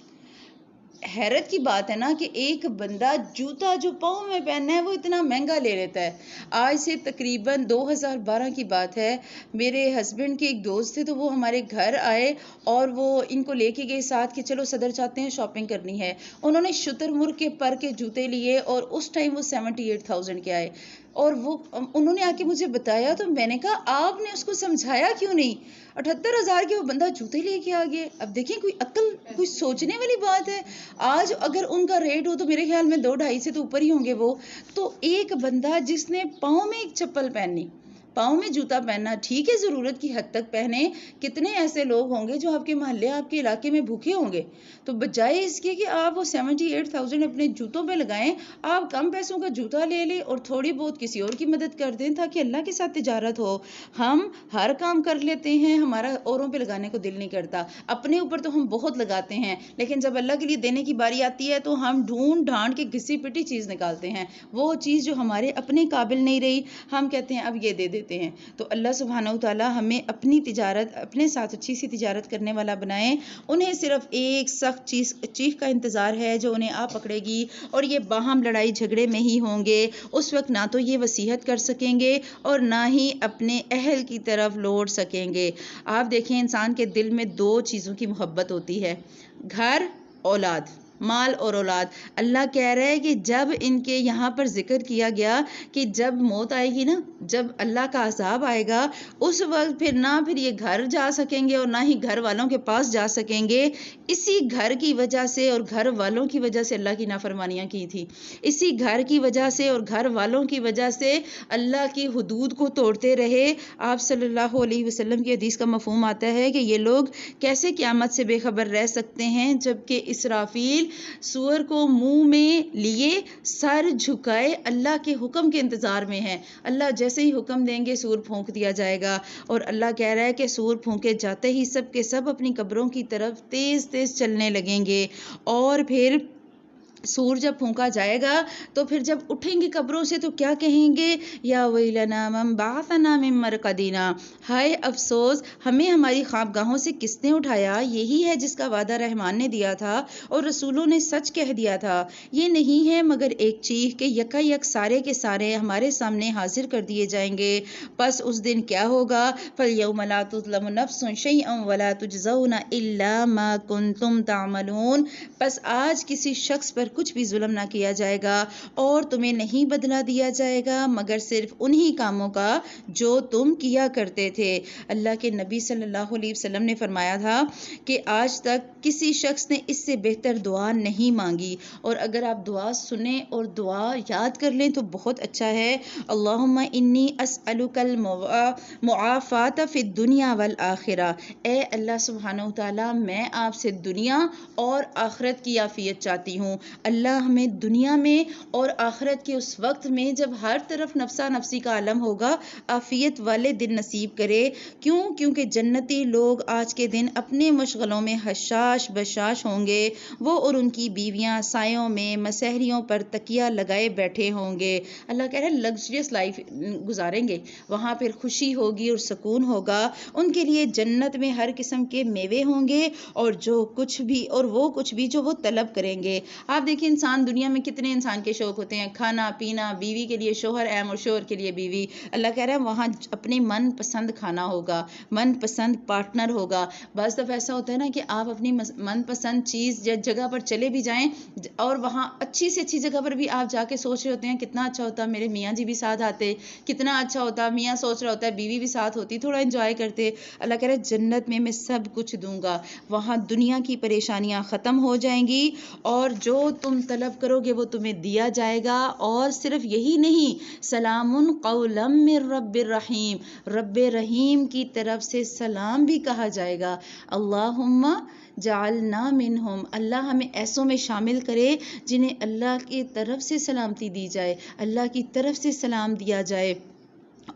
حیرت کی بات ہے نا کہ ایک بندہ جوتا جو پاؤں میں پہننا ہے وہ اتنا مہنگا لے لیتا ہے. آج سے تقریباً 2012 کی بات ہے، میرے ہسبینڈ کے ایک دوست تھے تو وہ ہمارے گھر آئے اور وہ ان کو لے کے گئے ساتھ کہ چلو صدر چاہتے ہیں شاپنگ کرنی ہے. انہوں نے شتر مرغ کے پر کے جوتے لیے اور اس ٹائم وہ 78,000 کے آئے. اور وہ انہوں نے آ کے مجھے بتایا تو میں نے کہا آپ نے اس کو سمجھایا کیوں نہیں؟ 78,000 کے وہ بندہ جوتے لے کے آ گیا. اب دیکھیں کوئی عقل، کوئی سوچنے والی بات ہے. آج اگر ان کا ریٹ ہو تو میرے خیال میں 2-2.5 سے تو اوپر ہی ہوں گے وہ. تو ایک بندہ جس نے پاؤں میں ایک چپل پہننی، پاؤں میں جوتا پہننا، ٹھیک ہے ضرورت کی حد تک پہنے. کتنے ایسے لوگ ہوں گے جو آپ کے محلے، آپ کے علاقے میں بھوکے ہوں گے؟ تو بجائے اس کے کہ آپ وہ 78,000 اپنے جوتوں پہ لگائیں، آپ کم پیسوں کا جوتا لے لیں اور تھوڑی بہت کسی اور کی مدد کر دیں تاکہ اللہ کے ساتھ تجارت ہو. ہم ہر کام کر لیتے ہیں، ہمارا اوروں پہ لگانے کو دل نہیں کرتا. اپنے اوپر تو ہم بہت لگاتے ہیں، لیکن جب اللہ کے لیے دینے کی باری آتی ہے تو ہم ڈھونڈ ڈھانڈ کے گھسی پٹی چیز نکالتے ہیں. وہ چیز جو ہمارے اپنے قابل نہیں رہی، ہم کہتے ہیں اب یہ دے دیتے ہیں. تو اللہ سبحانہ وتعالی ہمیں اپنی تجارت اپنے ساتھ اچھی سی تجارت کرنے والا بنائیں. انہیں صرف ایک سخت چیخ کا انتظار ہے جو انہیں آ پکڑے گی، اور یہ باہم لڑائی جھگڑے میں ہی ہوں گے. اس وقت نہ تو یہ وصیحت کر سکیں گے اور نہ ہی اپنے اہل کی طرف لوٹ سکیں گے. آپ دیکھیں انسان کے دل میں 2 چیزوں کی محبت ہوتی ہے، گھر، اولاد، مال اور اولاد. اللہ کہہ رہا ہے کہ جب ان کے یہاں پر ذکر کیا گیا کہ جب موت آئے گی نا، جب اللہ کا عذاب آئے گا، اس وقت پھر یہ گھر جا سکیں گے اور نہ ہی گھر والوں کے پاس جا سکیں گے. اسی گھر کی وجہ سے اور گھر والوں کی وجہ سے اللہ کی نافرمانیاں کی تھی. اسی گھر کی وجہ سے اور گھر والوں کی وجہ سے اللہ کی حدود کو توڑتے رہے. آپ صلی اللہ علیہ وسلم کی حدیث کا مفہوم آتا ہے کہ یہ لوگ کیسے قیامت سے بے خبر رہ سکتے ہیں جبکہ اسرافیل سور کو منہ میں لیے سر جھکائے اللہ کے حکم کے انتظار میں ہیں. اللہ جیسے ہی حکم دیں گے سور پھونک دیا جائے گا، اور اللہ کہہ رہا ہے کہ سور پھونکے جاتے ہی سب کے سب اپنی قبروں کی طرف تیز تیز چلنے لگیں گے. اور پھر سور جب پھونکا جائے گا تو پھر جب اٹھیں گے قبروں سے تو کیا کہیں گے؟ یا ویلنا من بعثنا من مرقدنا، ہائے افسوس ہمیں ہماری خوابگاہوں سے کس نے اٹھایا. یہی ہے جس کا وعدہ رحمان نے دیا تھا اور رسولوں نے سچ کہہ دیا تھا. یہ نہیں ہے مگر ایک چیخ کہ یکا یک سارے کے سارے ہمارے سامنے حاضر کر دیے جائیں گے. پس اس دن کیا ہوگا؟ فَالْيَوْمَ لَا تُظْلَمُ نَفْسٌ شَيْئًا وَلَا تُجْزَوْنَ إِلَّا مَا كُنْتُمْ تَعْمَلُونَ. پس آج کسی شخص پر کچھ بھی ظلم نہ کیا جائے گا اور تمہیں نہیں بدلہ دیا جائے گا مگر صرف انہی کاموں کا جو تم کیا کرتے تھے. اللہ کے نبی صلی اللہ علیہ وسلم نے فرمایا تھا کہ آج تک کسی شخص نے اس سے بہتر دعا نہیں مانگی، اور اگر آپ دعا سنیں اور دعا یاد کر لیں تو بہت اچھا ہے. اللہم انی اسألک المعافات فی الدنیا والآخرہ. اے اللہ سبحانہ وتعالی میں آپ سے دنیا اور آخرت کی عافیت چاہتی ہوں. اللہ ہمیں دنیا میں اور آخرت کے اس وقت میں جب ہر طرف نفسا نفسی کا عالم ہوگا عافیت والے دن نصیب کرے. کیونکہ جنتی لوگ آج کے دن اپنے مشغلوں میں حشاش بشاش ہوں گے. وہ اور ان کی بیویاں سایوں میں مسحریوں پر تکیہ لگائے بیٹھے ہوں گے. اللہ کہہ رہے ہیں لگزریس لائف گزاریں گے، وہاں پھر خوشی ہوگی اور سکون ہوگا. ان کے لیے جنت میں ہر قسم کے میوے ہوں گے اور وہ کچھ بھی جو وہ طلب کریں گے. آپ دیکھیں انسان دنیا میں کتنے انسان کے شوق ہوتے ہیں، کھانا پینا، بیوی کے لیے شوہر اہم اور شوہر کے لیے بیوی. اللہ کہہ رہا ہے وہاں اپنی من پسند کھانا ہوگا، من پسند پارٹنر ہوگا. بعض دفعہ ایسا ہوتا ہے نا کہ آپ اپنی من پسند چیز جگہ پر چلے بھی جائیں اور وہاں اچھی سے اچھی جگہ پر بھی آپ جا کے سوچ رہے ہوتے ہیں کتنا اچھا ہوتا میرے میاں جی بھی ساتھ آتے، کتنا اچھا ہوتا. میاں سوچ رہا ہوتا ہے بیوی بھی ساتھ ہوتی، تھوڑا انجوائے کرتے. اللہ کہہ رہا ہے جنت میں سب کچھ دوں گا. وہاں دنیا کی پریشانیاں ختم ہو جائیں گی اور جو تم طلب کرو گے وہ تمہیں دیا جائے گا. اور صرف یہی نہیں، سلام قولا من رب الرحیم، رب رحیم کی طرف سے سلام بھی کہا جائے گا. اللہم جعلنا منہم، اللہ ہمیں ایسوں میں شامل کرے جنہیں اللہ کی طرف سے سلامتی دی جائے، اللہ کی طرف سے سلام دیا جائے.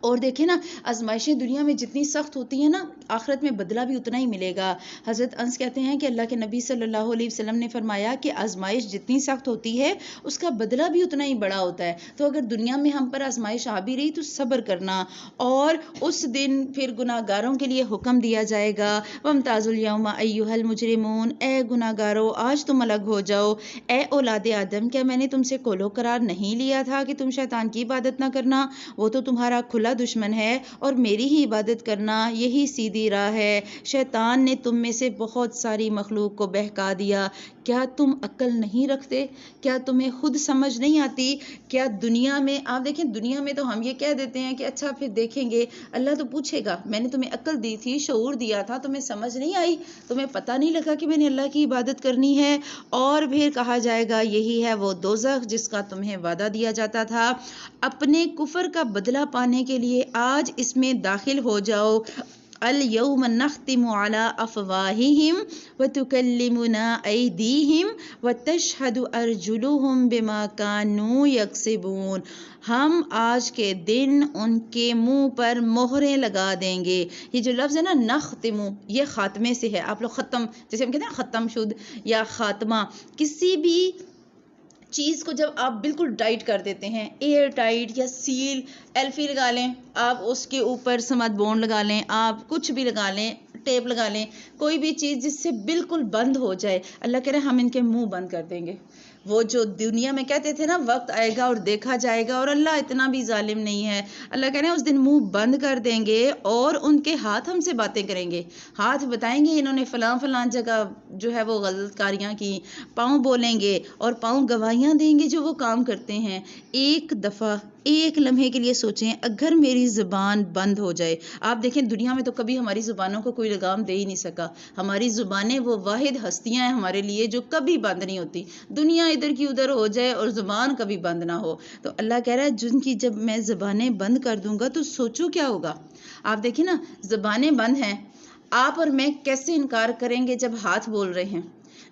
اور دیکھیں نا آزمائشیں دنیا میں جتنی سخت ہوتی ہیں نا آخرت میں بدلہ بھی اتنا ہی ملے گا. حضرت انس کہتے ہیں کہ اللہ کے نبی صلی اللہ علیہ وسلم نے فرمایا کہ آزمائش جتنی سخت ہوتی ہے اس کا بدلہ بھی اتنا ہی بڑا ہوتا ہے. تو اگر دنیا میں ہم پر آزمائش آ بھی رہی تو صبر کرنا. اور اس دن پھر گناہ گاروں کے لیے حکم دیا جائے گا وَامْتَازُوا الْيَوْمَ أَيُّهَا الْمُجْرِمُونَ، اے گناہ گارو آج تم الگ ہو جاؤ. اے اولاد آدم، کیا میں نے تم سے قول و قرار نہیں لیا تھا کہ تم شیطان کی عبادت نہ کرنا؟ وہ تو تمہارا کھلا دشمن ہے اور میری ہی عبادت کرنا یہی سیدھی راہ ہے. شیطان نے تم میں سے بہت ساری مخلوق کو بہکا دیا. کیا تم عقل نہیں رکھتے؟ کیا تمہیں خود سمجھ نہیں آتی؟ کیا دنیا میں آپ دیکھیں، دنیا میں تو ہم یہ کہہ دیتے ہیں کہ اچھا پھر دیکھیں گے. اللہ تو پوچھے گا میں نے تمہیں عقل دی تھی، شعور دیا تھا، تمہیں سمجھ نہیں آئی، تمہیں پتہ نہیں لگا کہ میں نے اللہ کی عبادت کرنی ہے. اور پھر کہا جائے گا یہی ہے وہ دوزخ جس کا تمہیں وعدہ دیا جاتا تھا. اپنے کفر کا بدلہ پانے کے لیے آج اس میں داخل ہو جاؤ. اليوم نختم على افواههم وتكلمنا ايديهم وتشهد ارجلهم بما كانوا يكسبون. ہم آج کے دن ان کے منہ پر مہریں لگا دیں گے. یہ جو لفظ ہے نا نختم، یہ خاتمے سے ہے. آپ لوگ ختم جیسے ہم کہتے ہیں نا ختم شد یا خاتمہ، کسی بھی چیز کو جب آپ بالکل ٹائٹ کر دیتے ہیں، ایئر ٹائٹ یا سیل، ایلفی لگا لیں آپ، اس کے اوپر سمت بونڈ لگا لیں، آپ کچھ بھی لگا لیں، ٹیپ لگا لیں، کوئی بھی چیز جس سے بالکل بند ہو جائے. اللہ کہہ رہے ہیں ہم ان کے منہ بند کر دیں گے. وہ جو دنیا میں کہتے تھے نا وقت آئے گا اور دیکھا جائے گا، اور اللہ اتنا بھی ظالم نہیں ہے. اللہ کہہ رہے ہیں اس دن منہ بند کر دیں گے اور ان کے ہاتھ ہم سے باتیں کریں گے. ہاتھ بتائیں گے انہوں نے فلاں فلاں جگہ جو ہے وہ غلط کاریاں کی. پاؤں بولیں گے اور پاؤں گواہیاں دیں گے جو وہ کام کرتے ہیں. ایک دفعہ ایک لمحے کے لیے سوچیں اگر میری زبان بند ہو جائے. آپ دیکھیں دنیا میں تو کبھی ہماری زبانوں کو کوئی لگام دے ہی نہیں سکا. ہماری زبانیں وہ واحد ہستیاں ہیں ہمارے لیے جو کبھی بند نہیں ہوتی. دنیا ادھر کی ادھر ہو جائے اور زبان کبھی بند نہ ہو. تو اللہ کہہ رہا ہے جن کی جب میں زبانیں بند کر دوں گا تو سوچو کیا ہوگا. آپ دیکھیں نا زبانیں بند ہیں، آپ اور میں کیسے انکار کریں گے جب ہاتھ بول رہے ہیں،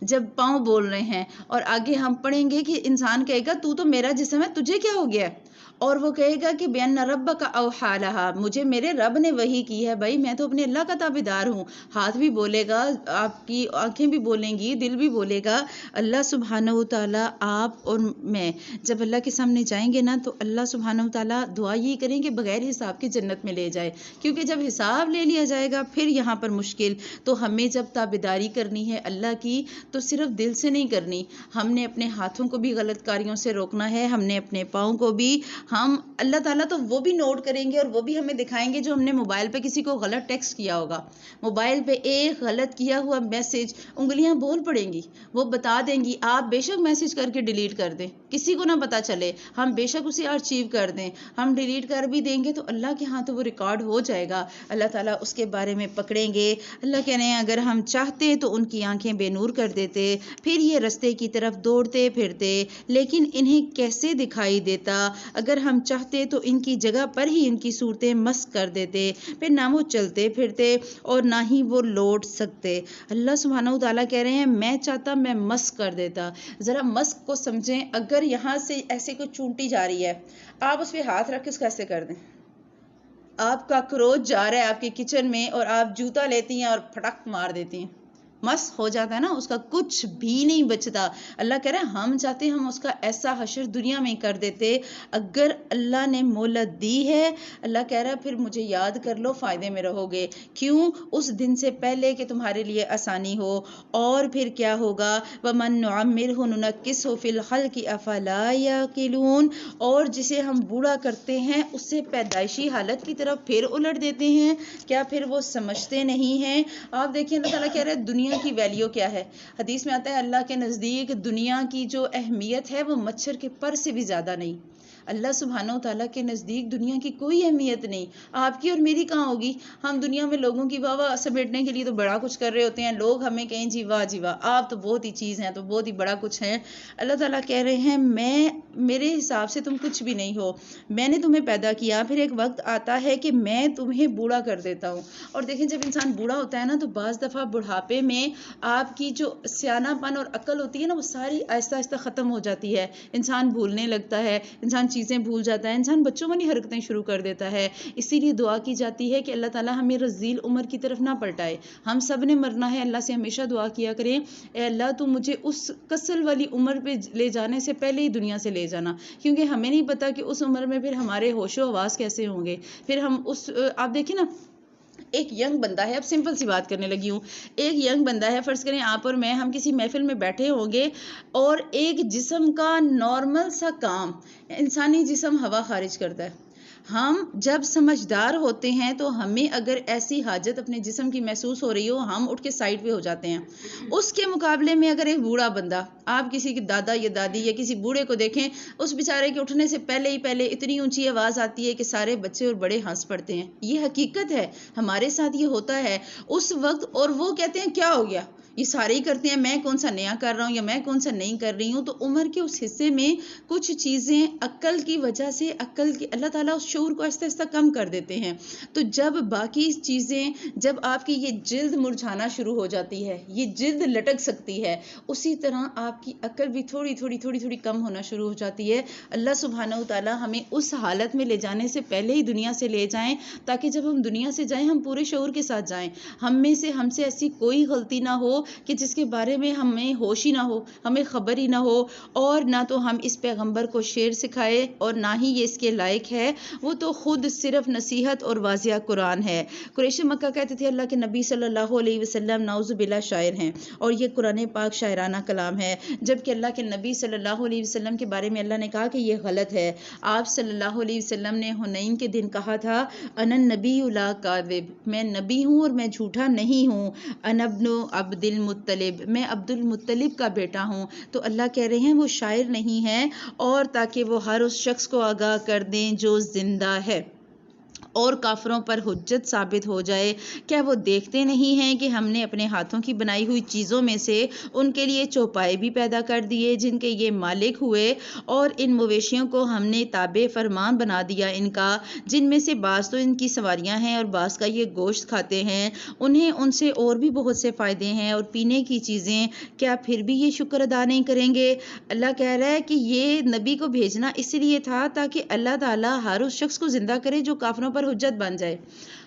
جب پاؤں بول رہے ہیں. اور آگے ہم پڑھیں گے کہ انسان کہے گا تو میرا جسم ہے، تجھے کیا ہو گیا ہے؟ اور وہ کہے گا کہ بِأَنَّ رَبَّكَ أَوْحَىٰ لَهَا، مجھے میرے رب نے وحی کی ہے. بھائی میں تو اپنے اللہ کا تابعدار ہوں. ہاتھ بھی بولے گا، آپ کی آنکھیں بھی بولیں گی، دل بھی بولے گا. اللہ سبحانہ وتعالیٰ آپ اور میں جب اللہ کے سامنے جائیں گے نا تو اللہ سبحانہ وتعالیٰ دعا یہ کریں کہ بغیر حساب کے جنت میں لے جائے. کیونکہ جب حساب لے لیا جائے گا پھر یہاں پر مشکل. تو ہمیں جب تابعداری کرنی ہے اللہ کی تو صرف دل سے نہیں کرنی. ہم نے اپنے ہاتھوں کو بھی غلط کاریوں سے روکنا ہے، ہم نے اپنے پاؤں کو بھی. ہم اللہ تعالیٰ تو وہ بھی نوٹ کریں گے اور وہ بھی ہمیں دکھائیں گے جو ہم نے موبائل پہ کسی کو غلط ٹیکسٹ کیا ہوگا. موبائل پہ ایک غلط کیا ہوا میسج انگلیاں بول پڑیں گی، وہ بتا دیں گی. آپ بے شک میسج کر کے ڈیلیٹ کر دیں، کسی کو نہ پتا چلے. ہم بے شک اسے آرچیو کر دیں، ہم ڈیلیٹ کر بھی دیں گے تو اللہ کے ہاں تو وہ ریکارڈ ہو جائے گا. اللہ تعالیٰ اس کے بارے میں پکڑیں گے. اللہ کہہ رہے ہیں اگر ہم چاہتے تو ان کی آنکھیں بے نور کر دیتے، پھر یہ رستے کی طرف دوڑتے پھرتے، لیکن انہیں کیسے دکھائی دیتا. اگر ہم چاہتے تو ان کی جگہ پر ہی ان کی صورتیں مسخ کر دیتے، پھر نہ وہ چلتے پھرتے اور نہ ہی وہ لوٹ سکتے. اللہ سبحانہ وتعالیٰ کہہ رہے ہیں میں چاہتا میں مسخ کر دیتا. ذرا مسخ کو سمجھیں. اگر یہاں سے ایسے کوئی چونٹی جا رہی ہے، آپ اس پہ ہاتھ رکھ کے اس کو ایسے کر دیں. آپ کا کروچ جا رہا ہے آپ کے کچن میں اور آپ جوتا لیتی ہیں اور پھٹک مار دیتی ہیں، مسخ ہو جاتا ہے نا، اس کا کچھ بھی نہیں بچتا. اللہ کہہ رہا ہے ہم چاہتے ہم اس کا ایسا حشر دنیا میں کر دیتے. اگر اللہ نے مہلت دی ہے، اللہ کہہ رہا ہے پھر مجھے یاد کر لو، فائدے میں رہو گے. کیوں؟ اس دن سے پہلے کہ تمہارے لیے آسانی ہو. اور پھر کیا ہوگا؟ وَمَن نُعَمِّرْهُ نُنَكِّسْهُ فِي الْخَلْقِ أَفَلَا يَعْقِلُونَ، اور جسے ہم بوڑھا کرتے ہیں اس سے پیدائشی حالت کی طرف پھر الٹ دیتے ہیں. کیا پھر وہ سمجھتے نہیں ہیں؟ آپ دیکھیں اللہ تعالیٰ کہہ رہے ہیں دنیا کی ویلیو کیا ہے. حدیث میں آتا ہے اللہ کے نزدیک دنیا کی جو اہمیت ہے وہ مچھر کے پر سے بھی زیادہ نہیں. اللہ سبحانہ وتعالیٰ کے نزدیک دنیا کی کوئی اہمیت نہیں. آپ کی اور میری کہاں ہوگی؟ ہم دنیا میں لوگوں کی واہ واہ سمیٹنے کے لیے تو بڑا کچھ کر رہے ہوتے ہیں. لوگ ہمیں کہیں جی واہ آپ تو بہت ہی چیز ہیں، تو بہت ہی بڑا کچھ ہیں. اللہ تعالیٰ کہہ رہے ہیں میرے حساب سے تم کچھ بھی نہیں ہو. میں نے تمہیں پیدا کیا، پھر ایک وقت آتا ہے کہ میں تمہیں بوڑھا کر دیتا ہوں. اور دیکھیں جب انسان بوڑھا ہوتا ہے نا تو بعض دفعہ بڑھاپے میں آپ کی جو سیانہ پن اور عقل ہوتی ہے نا وہ ساری آہستہ آہستہ ختم ہو جاتی ہے. انسان بھولنے لگتا ہے، انسان چیزیں بھول جاتا ہے، انسان بچوں والی حرکتیں شروع کر دیتا ہے. اسی لیے دعا کی جاتی ہے کہ اللہ تعالیٰ ہمیں رذیل عمر کی طرف نہ پلٹائے. ہم سب نے مرنا ہے، اللہ سے ہمیشہ دعا کیا کریں اے اللہ تو مجھے اس کسل والی عمر پہ لے جانے سے پہلے ہی دنیا سے لے جانا، کیونکہ ہمیں نہیں پتا کہ اس عمر میں پھر ہمارے ہوش و حواس کیسے ہوں گے. پھر ہم آپ دیکھیں نا، ایک ینگ بندہ ہے، اب سمپل سی بات کرنے لگی ہوں، ایک ینگ بندہ ہے، فرض کریں آپ اور میں، ہم کسی محفل میں بیٹھے ہوں گے اور ایک جسم کا نارمل سا کام، انسانی جسم ہوا خارج کرتا ہے. ہم جب سمجھدار ہوتے ہیں تو ہمیں اگر ایسی حاجت اپنے جسم کی محسوس ہو رہی ہو، ہم اٹھ کے سائڈ پہ ہو جاتے ہیں. اس کے مقابلے میں اگر ایک بوڑھا بندہ، آپ کسی کی دادا یا دادی یا کسی بوڑھے کو دیکھیں، اس بیچارے کے اٹھنے سے پہلے اتنی اونچی آواز آتی ہے کہ سارے بچے اور بڑے ہنس پڑتے ہیں. یہ حقیقت ہے، ہمارے ساتھ یہ ہوتا ہے اس وقت، اور وہ کہتے ہیں کیا ہو گیا، یہ سارے ہی کرتے ہیں، میں کون سا نیا کر رہا ہوں یا میں کون سا نہیں کر رہی ہوں. تو عمر کے اس حصے میں کچھ چیزیں عقل کی وجہ سے، عقل کی اللہ تعالیٰ اس شعور کو آہستہ آہستہ کم کر دیتے ہیں. تو جب باقی چیزیں، جب آپ کی یہ جلد مرجھانا شروع ہو جاتی ہے، یہ جلد لٹک سکتی ہے، اسی طرح آپ کی عقل بھی تھوڑی تھوڑی کم ہونا شروع ہو جاتی ہے. اللہ سبحانہ و تعالیٰ ہمیں اس حالت میں لے جانے سے پہلے ہی دنیا سے لے جائیں، تاکہ جب ہم دنیا سے جائیں ہم پورے شعور کے ساتھ جائیں. ہم سے ایسی کوئی غلطی نہ ہو کہ جس کے بارے میں ہمیں ہوش ہی نہ ہو، ہمیں خبر ہی نہ ہو، اور نہ تو ہم اس پیغمبر کو شعر سکھائے اور نہ ہی یہ اس کے لائق ہے. وہ تو خود صرف نصیحت اور واضح قرآن ہے. قریش مکہ کہتے تھے اللہ کے نبی صلی اللہ علیہ وسلم نعوذ باللہ شاعر ہیں، اور یہ قرآن پاک شاعرانہ کلام ہے. جبکہ اللہ کے نبی صلی اللہ علیہ وسلم کے بارے میں اللہ نے کہا کہ یہ غلط ہے. آپ صلی اللہ علیہ وسلم نے حنین کے دن کہا تھا انا النبی لا کاذب، میں نبی ہوں اور میں جھوٹا نہیں ہوں. انا ابن عبد المطلب، میں عبد المطلب کا بیٹا ہوں. تو اللہ کہہ رہے ہیں وہ شاعر نہیں ہے، اور تاکہ وہ ہر اس شخص کو آگاہ کر دیں جو زندہ ہے اور کافروں پر حجت ثابت ہو جائے. کیا وہ دیکھتے نہیں ہیں کہ ہم نے اپنے ہاتھوں کی بنائی ہوئی چیزوں میں سے ان کے لیے چوپائے بھی پیدا کر دیے جن کے یہ مالک ہوئے، اور ان مویشیوں کو ہم نے تابع فرمان بنا دیا ان کا، جن میں سے بعض تو ان کی سواریاں ہیں اور بعض کا یہ گوشت کھاتے ہیں، انہیں ان سے اور بھی بہت سے فائدے ہیں اور پینے کی چیزیں، کیا پھر بھی یہ شکر ادا نہیں کریں گے. اللہ کہہ رہا ہے کہ یہ نبی کو بھیجنا اس لیے تھا تاکہ اللہ تعالیٰ ہر اس شخص کو زندہ کرے جو کافروں پر حجت بن جائے.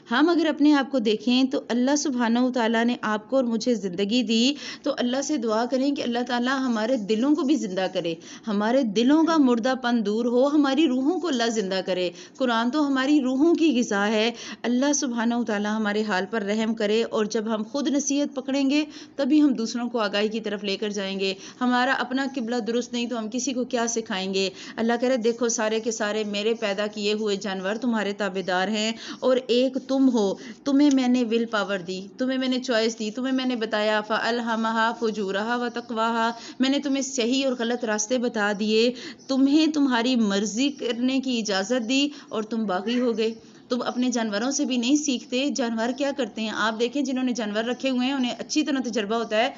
ہم اگر اپنے آپ کو دیکھیں تو اللہ سبحانہ و تعالیٰ نے آپ کو اور مجھے زندگی دی، تو اللہ سے دعا کریں کہ اللہ تعالیٰ ہمارے دلوں کو بھی زندہ کرے، ہمارے دلوں کا مردہ پن دور ہو، ہماری روحوں کو اللہ زندہ کرے. قرآن تو ہماری روحوں کی غذا ہے. اللہ سبحانہ و تعالیٰ ہمارے حال پر رحم کرے، اور جب ہم خود نصیحت پکڑیں گے تبھی ہم دوسروں کو آگاہی کی طرف لے کر جائیں گے. ہمارا اپنا قبلہ درست نہیں تو ہم کسی کو کیا سکھائیں گے. اللہ کہہ رہے دیکھو سارے کے سارے میرے پیدا کیے ہوئے جانور تمہارے تابعدار ہیں، اور ایک تم ہو، تمہیں میں نے ول پاور دی، تمہیں میں نے چوائس دی، تمہیں میں نے بتایا فَأَلْهَمَهَا فُجُورَهَا وَتَقْوَاهَا، میں نے تمہیں صحیح اور غلط راستے بتا دیے، تمہیں تمہاری مرضی کرنے کی اجازت دی، اور تم باغی ہو گئے. تم اپنے جانوروں سے بھی نہیں سیکھتے. جانور کیا کرتے ہیں آپ دیکھیں، جنہوں نے جانور رکھے ہوئے ہیں انہیں اچھی طرح تجربہ ہوتا ہے.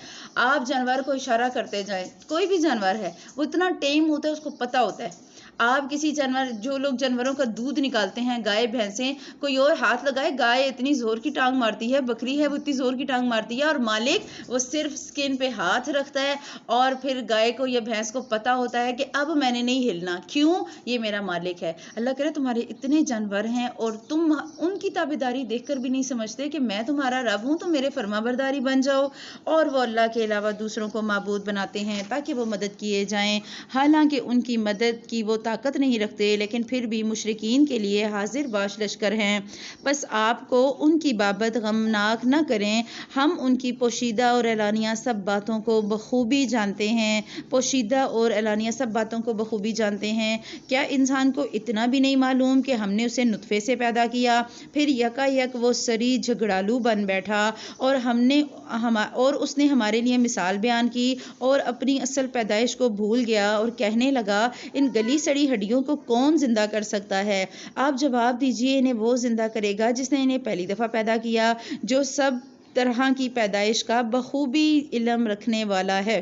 آپ جانور کو اشارہ کرتے جائیں، کوئی بھی جانور ہے وہ اتنا ٹیم ہوتا ہے، اس کو پتہ ہوتا ہے. آپ کسی جانور، جو لوگ جانوروں کا دودھ نکالتے ہیں، گائے بھینسیں، کوئی اور ہاتھ لگائے، گائے اتنی زور کی ٹانگ مارتی ہے، بکری ہے وہ اتنی زور کی ٹانگ مارتی ہے، اور مالک وہ صرف سکن پہ ہاتھ رکھتا ہے، اور پھر گائے کو یا بھینس کو پتہ ہوتا ہے کہ اب میں نے نہیں ہلنا، کیوں؟ یہ میرا مالک ہے. اللہ کہہ رہے تمہارے اتنے جانور ہیں اور تم ان کی تابعداری دیکھ کر بھی نہیں سمجھتے کہ میں تمہارا رب ہوں، تو میرے فرما برداری بن جاؤ. اور وہ اللہ کے علاوہ دوسروں کو معبود بناتے ہیں تاکہ وہ مدد کیے جائیں، حالانکہ ان کی مدد کی وہ طاقت نہیں رکھتے، لیکن پھر بھی مشرکین کے لیے حاضر باش لشکر ہیں. بس آپ کو ان کی بابت غمناک نہ کریں، ہم ان کی پوشیدہ اور اعلانیہ سب باتوں کو بخوبی جانتے ہیں. پوشیدہ اور اعلانیہ سب باتوں کو بخوبی جانتے ہیں. کیا انسان کو اتنا بھی نہیں معلوم کہ ہم نے اسے نطفے سے پیدا کیا، پھر یکا یک وہ سری جھگڑالو بن بیٹھا، اور اس نے ہمارے لیے مثال بیان کی اور اپنی اصل پیدائش کو بھول گیا اور کہنے لگا ان گلی سڑی ہڈیوں کو کون زندہ کر سکتا ہے. آپ جواب دیجئے انہیں وہ زندہ کرے گا جس نے انہیں پہلی دفعہ پیدا کیا، جو سب طرح کی پیدائش کا بخوبی علم رکھنے والا ہے.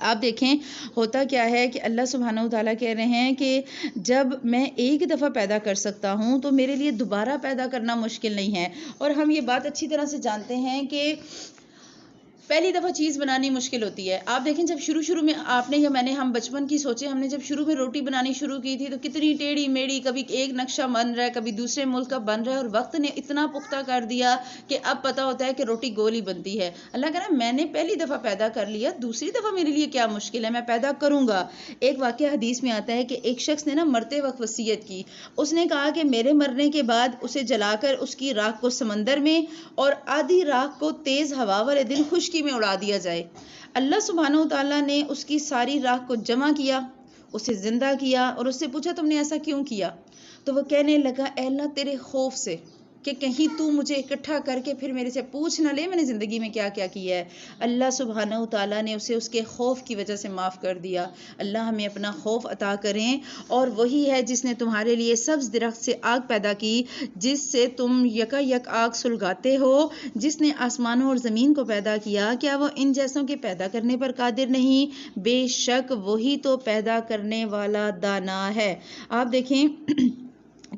آپ دیکھیں ہوتا کیا ہے کہ اللہ سبحانہ و تعالیٰ کہہ رہے ہیں کہ جب میں ایک دفعہ پیدا کر سکتا ہوں تو میرے لیے دوبارہ پیدا کرنا مشکل نہیں ہے. اور ہم یہ بات اچھی طرح سے جانتے ہیں کہ پہلی دفعہ چیز بنانی مشکل ہوتی ہے. آپ دیکھیں جب شروع میں آپ نے یا میں نے ہم بچپن کی سوچیں، ہم نے جب شروع میں روٹی بنانی شروع کی تھی تو کتنی ٹیڑھی میڑھی، کبھی ایک نقشہ بن رہا ہے، کبھی دوسرے ملک کا بن رہا ہے، اور وقت نے اتنا پختہ کر دیا کہ اب پتہ ہوتا ہے کہ روٹی گول ہی بنتی ہے. اللہ کہہ رہا ہے میں نے پہلی دفعہ پیدا کر لیا، دوسری دفعہ میرے لیے کیا مشکل ہے، میں پیدا کروں گا. ایک واقعہ حدیث میں آتا ہے کہ ایک شخص نے مرتے وقت وصیت کی. اس نے کہا کہ میرے مرنے کے بعد اسے جلا کر اس کی راکھ کو سمندر میں اور آدھی راکھ کو تیز ہوا والے دن خشکی میں اڑا دیا جائے. اللہ سبحانہ و تعالیٰ نے اس کی ساری راکھ کو جمع کیا، اسے زندہ کیا اور اس سے پوچھا تم نے ایسا کیوں کیا؟ تو وہ کہنے لگا اے اللہ تیرے خوف سے کہ کہیں تو مجھے اکٹھا کر کے پھر میرے سے پوچھ نہ لے میں نے زندگی میں کیا کیا کیا ہے. اللہ سبحانہ و تعالیٰ نے اسے اس کے خوف کی وجہ سے معاف کر دیا. اللہ ہمیں اپنا خوف عطا کریں. اور وہی ہے جس نے تمہارے لیے سبز درخت سے آگ پیدا کی جس سے تم یکا یک آگ سلگاتے ہو، جس نے آسمانوں اور زمین کو پیدا کیا، کیا وہ ان جیسوں کے پیدا کرنے پر قادر نہیں؟ بے شک وہی تو پیدا کرنے والا دانا ہے. آپ دیکھیں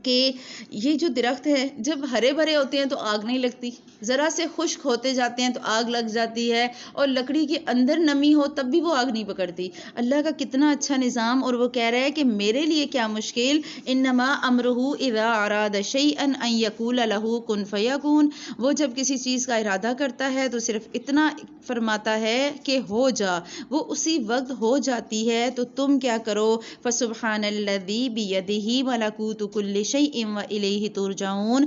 کہ یہ جو درخت ہے جب ہرے بھرے ہوتے ہیں تو آگ نہیں لگتی، ذرا سے خشک ہوتے جاتے ہیں تو آگ لگ جاتی ہے، اور لکڑی کے اندر نمی ہو تب بھی وہ آگ نہیں پکڑتی. اللہ کا کتنا اچھا نظام. اور وہ کہہ رہا ہے کہ میرے لیے کیا مشکل، انما امرہ اذا اراد شیئا ان یقول لہ کن فیکون. وہ جب کسی چیز کا ارادہ کرتا ہے تو صرف اتنا فرماتا ہے کہ ہو جا، وہ اسی وقت ہو جاتی ہے. تو تم کیا کرو، فسبحان الذی بیدہ ملکوت کل شیء والیہ ترجعون.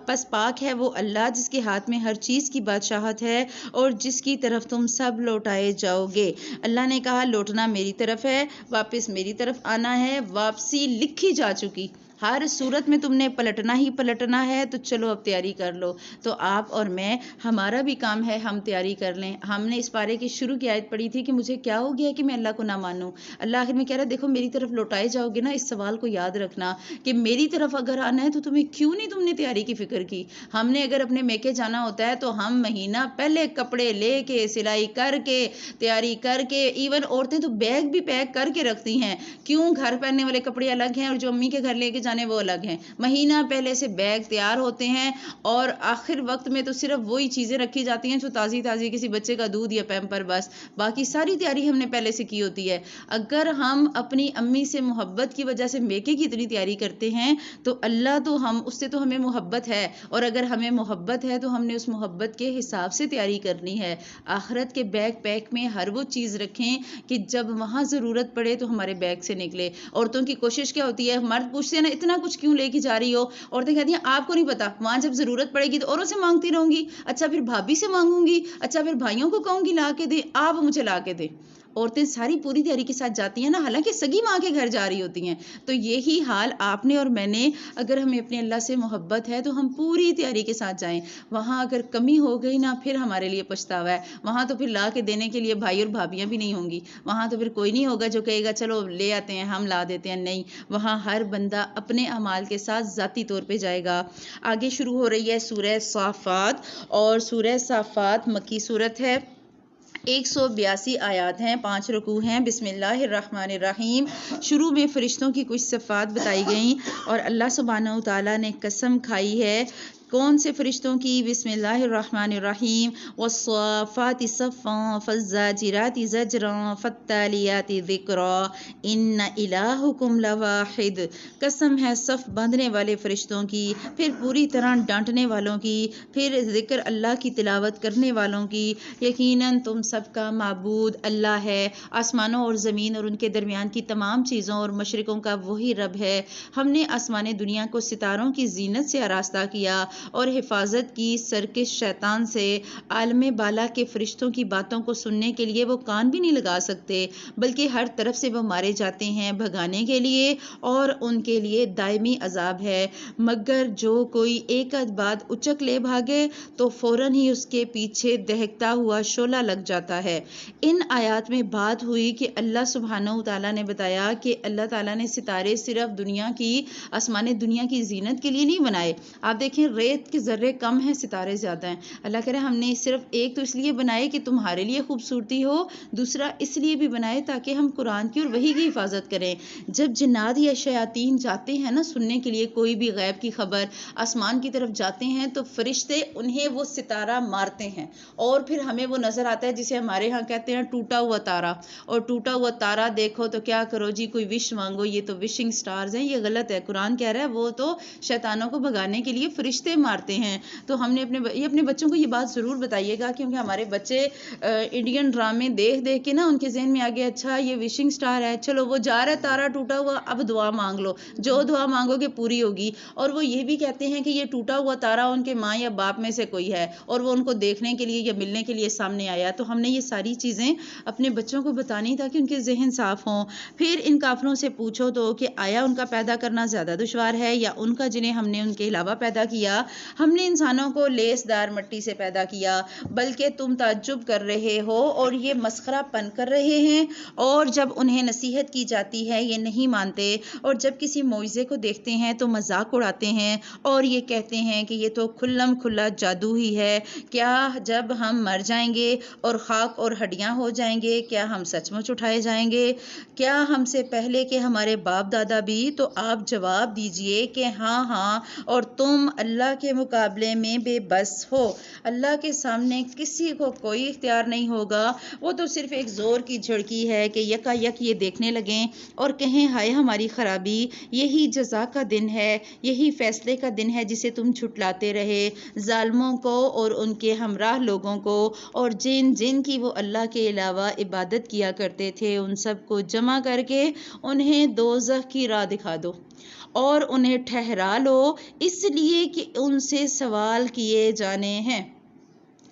پس پاک ہے وہ اللہ جس کے ہاتھ میں ہر چیز کی بادشاہت ہے اور جس کی طرف تم سب لوٹائے جاؤ گے. اللہ نے کہا لوٹنا میری طرف ہے، واپس میری طرف آنا ہے، واپسی لکھی جا چکی. ہر صورت میں تم نے پلٹنا ہی پلٹنا ہے، تو چلو اب تیاری کر لو. تو آپ اور میں، ہمارا بھی کام ہے ہم تیاری کر لیں. ہم نے اس پارے کی شروع کی آیت پڑھی تھی کہ مجھے کیا ہو گیا کہ میں اللہ کو نہ مانوں. اللہ آخر میں کہہ رہا ہے دیکھو میری طرف لوٹائے جاؤ گے نا، اس سوال کو یاد رکھنا کہ میری طرف اگر آنا ہے تو تمہیں کیوں نہیں تم نے تیاری کی فکر کی. ہم نے اگر اپنے میکے جانا ہوتا ہے تو ہم مہینہ پہلے کپڑے لے کے، سلائی کر کے، تیاری کر کے، ایون عورتیں تو بیگ بھی پیک کر کے رکھتی ہیں. کیوں؟ گھر پہننے والے کپڑے الگ ہیں اور جو امی کے گھر لے کے جانے وہ الگ ہیں. مہینہ پہلے سے بیگ تیار ہوتے ہیں اور آخر وقت میں تو صرف وہی چیزیں رکھی جاتی ہیں جو تازی کسی بچے کا دودھ یا پیمپر، بس باقی ساری تیاری ہم نے پہلے سے کی ہوتی ہے. اگر ہم اپنی امی سے محبت کی وجہ سے میکے کی اتنی تیاری کرتے ہیں تو اللہ تو اس سے تو ہمیں محبت ہے، اور اگر ہمیں محبت ہے تو ہم نے اس محبت کے حساب سے تیاری کرنی ہے. آخرت کے بیگ پیک میں ہر وہ چیز رکھیں کہ جب وہاں ضرورت پڑے تو ہمارے بیگ سے نکلے. عورتوں کی کوشش کیا ہوتی ہے، مرد پوچھتے ہیں نا اتنا کچھ کیوں لے کے جا رہی ہو، عورتیں کہتی ہیں آپ کو نہیں پتا، وہاں جب ضرورت پڑے گی تو اوروں سے مانگتی رہوں گی، اچھا پھر بھابھی سے مانگوں گی، اچھا پھر بھائیوں کو کہوں گی لا کے دے، آپ مجھے لا کے دے. عورتیں ساری پوری تیاری کے ساتھ جاتی ہیں نا، حالانکہ سگی ماں کے گھر جا رہی ہوتی ہیں. تو یہی حال آپ نے اور میں نے، اگر ہمیں اپنے اللہ سے محبت ہے تو ہم پوری تیاری کے ساتھ جائیں. وہاں اگر کمی ہو گئی نا پھر ہمارے لیے پچھتاوا ہے. وہاں تو پھر لا کے دینے کے لیے بھائی اور بھابیاں بھی نہیں ہوں گی. وہاں تو پھر کوئی نہیں ہوگا جو کہے گا چلو لے آتے ہیں ہم لا دیتے ہیں. نہیں، وہاں ہر بندہ اپنے اعمال کے ساتھ ذاتی طور پہ جائے گا. آگے شروع ہو رہی ہے سورہ صافات، اور سورہ صافات مکی سورت ہے. 182 آیات ہیں، 5 رکوع ہیں. بسم اللہ الرحمن الرحیم. شروع میں فرشتوں کی کچھ صفات بتائی گئیں اور اللہ سبحانہ و تعالیٰ نے قسم کھائی ہے کون سے فرشتوں کی. بسم اللہ الرحمن الرحیم. والصافات صفا فالزاجرات زجرا فالتالیات ذکرا ان الہکم لواحد. قسم ہے صف باندھنے والے فرشتوں کی، پھر پوری طرح ڈانٹنے والوں کی، پھر ذکر اللہ کی تلاوت کرنے والوں کی. یقیناً تم سب کا معبود اللہ ہے. آسمانوں اور زمین اور ان کے درمیان کی تمام چیزوں اور مشرقوں کا وہی رب ہے. ہم نے آسمان دنیا کو ستاروں کی زینت سے آراستہ کیا اور حفاظت کی سرکش شیطان سے. عالم بالا کے فرشتوں کی باتوں کو سننے کے لیے وہ کان بھی نہیں لگا سکتے، بلکہ ہر طرف سے وہ مارے جاتے ہیں بھگانے کے لیے، اور ان کے لیے دائمی عذاب ہے. مگر جو کوئی ایک آدھ بات اچک لے بھاگے تو فوراً ہی اس کے پیچھے دہکتا ہوا شعلہ لگ جاتا ہے. ان آیات میں بات ہوئی کہ اللہ سبحانہ و تعالیٰ نے بتایا کہ اللہ تعالیٰ نے ستارے صرف دنیا کی، آسمان دنیا کی زینت کے لیے نہیں بنائے. آپ دیکھیں ریت ریت کے ذرے کم ہیں، ستارے زیادہ ہیں. اللہ کہہ رہے ہم نے صرف ایک تو اس لیے بنائے کہ تمہارے لیے خوبصورتی ہو، دوسرا اس لیے بھی بنائے تاکہ ہم قرآن کی اور وحی کی حفاظت کریں. جب جنات یا شیاطین جاتے ہیں نا سننے کے لیے کوئی بھی غیب کی خبر، آسمان کی طرف جاتے ہیں تو فرشتے انہیں وہ ستارہ مارتے ہیں اور پھر ہمیں وہ نظر آتا ہے جسے ہمارے ہاں کہتے ہیں ٹوٹا ہوا تارا. اور ٹوٹا ہوا تارا دیکھو تو کیا کرو جی، کوئی وش مانگو، یہ تو وشنگ سٹارز ہیں. یہ غلط ہے. قرآن کہہ رہا ہے وہ تو شیطانوں کو بھگانے کے لیے فرشتے مارتے ہیں. تو ہم نے اپنے بچوں کو یہ بات ضرور بتائیے گا، کیونکہ ہمارے بچے انڈین ڈرامے دیکھ دیکھ کے نا ان کے ذہن میں آگے اچھا یہ وشنگ سٹار ہے، چلو وہ جا رہا ہے تارا ٹوٹا ہوا، اب دعا مانگ لو، جو دعا مانگو گے پوری ہوگی. اور وہ یہ بھی کہتے ہیں کہ یہ ٹوٹا ہوا تارا ان کے ماں یا باپ میں سے کوئی ہے اور وہ ان کو دیکھنے کے لیے یا ملنے کے لیے سامنے آیا. تو ہم نے یہ ساری چیزیں اپنے بچوں کو بتانی تاکہ ان کے ذہن صاف ہوں. پھر ان کافروں سے پوچھو تو کہ آیا ان کا پیدا کرنا زیادہ دشوار ہے یا ان کا جنہیں ہم نے ان کے علاوہ پیدا کیا؟ ہم نے انسانوں کو لیس دار مٹی سے پیدا کیا، بلکہ تم تعجب کر رہے ہو اور یہ مسخرہ پن کر رہے ہیں. اور جب انہیں نصیحت کی جاتی ہے یہ نہیں مانتے، اور جب کسی معجزے کو دیکھتے ہیں تو مذاق اڑاتے ہیں اور یہ کہتے ہیں کہ یہ تو کھلم کھلا جادو ہی ہے. کیا جب ہم مر جائیں گے اور خاک اور ہڈیاں ہو جائیں گے کیا ہم سچ مچ اٹھائے جائیں گے؟ کیا ہم سے پہلے کہ ہمارے باپ دادا بھی؟ تو آپ جواب دیجئے کہ ہاں ہاں، اور تم اللہ کے مقابلے میں بے بس ہو. اللہ کے سامنے کسی کو کوئی اختیار نہیں ہوگا. وہ تو صرف ایک زور کی جھڑکی ہے کہ یکا یک یہ دیکھنے لگیں اور کہیں ہائے ہماری خرابی. یہی جزا کا دن ہے، یہی فیصلے کا دن ہے جسے تم جھٹلاتے رہے. ظالموں کو اور ان کے ہمراہ لوگوں کو اور جن کی وہ اللہ کے علاوہ عبادت کیا کرتے تھے ان سب کو جمع کر کے انہیں دوزخ کی راہ دکھا دو اور انہیں ٹھہرا لو، اس لیے کہ ان سے سوال کیے جانے ہیں.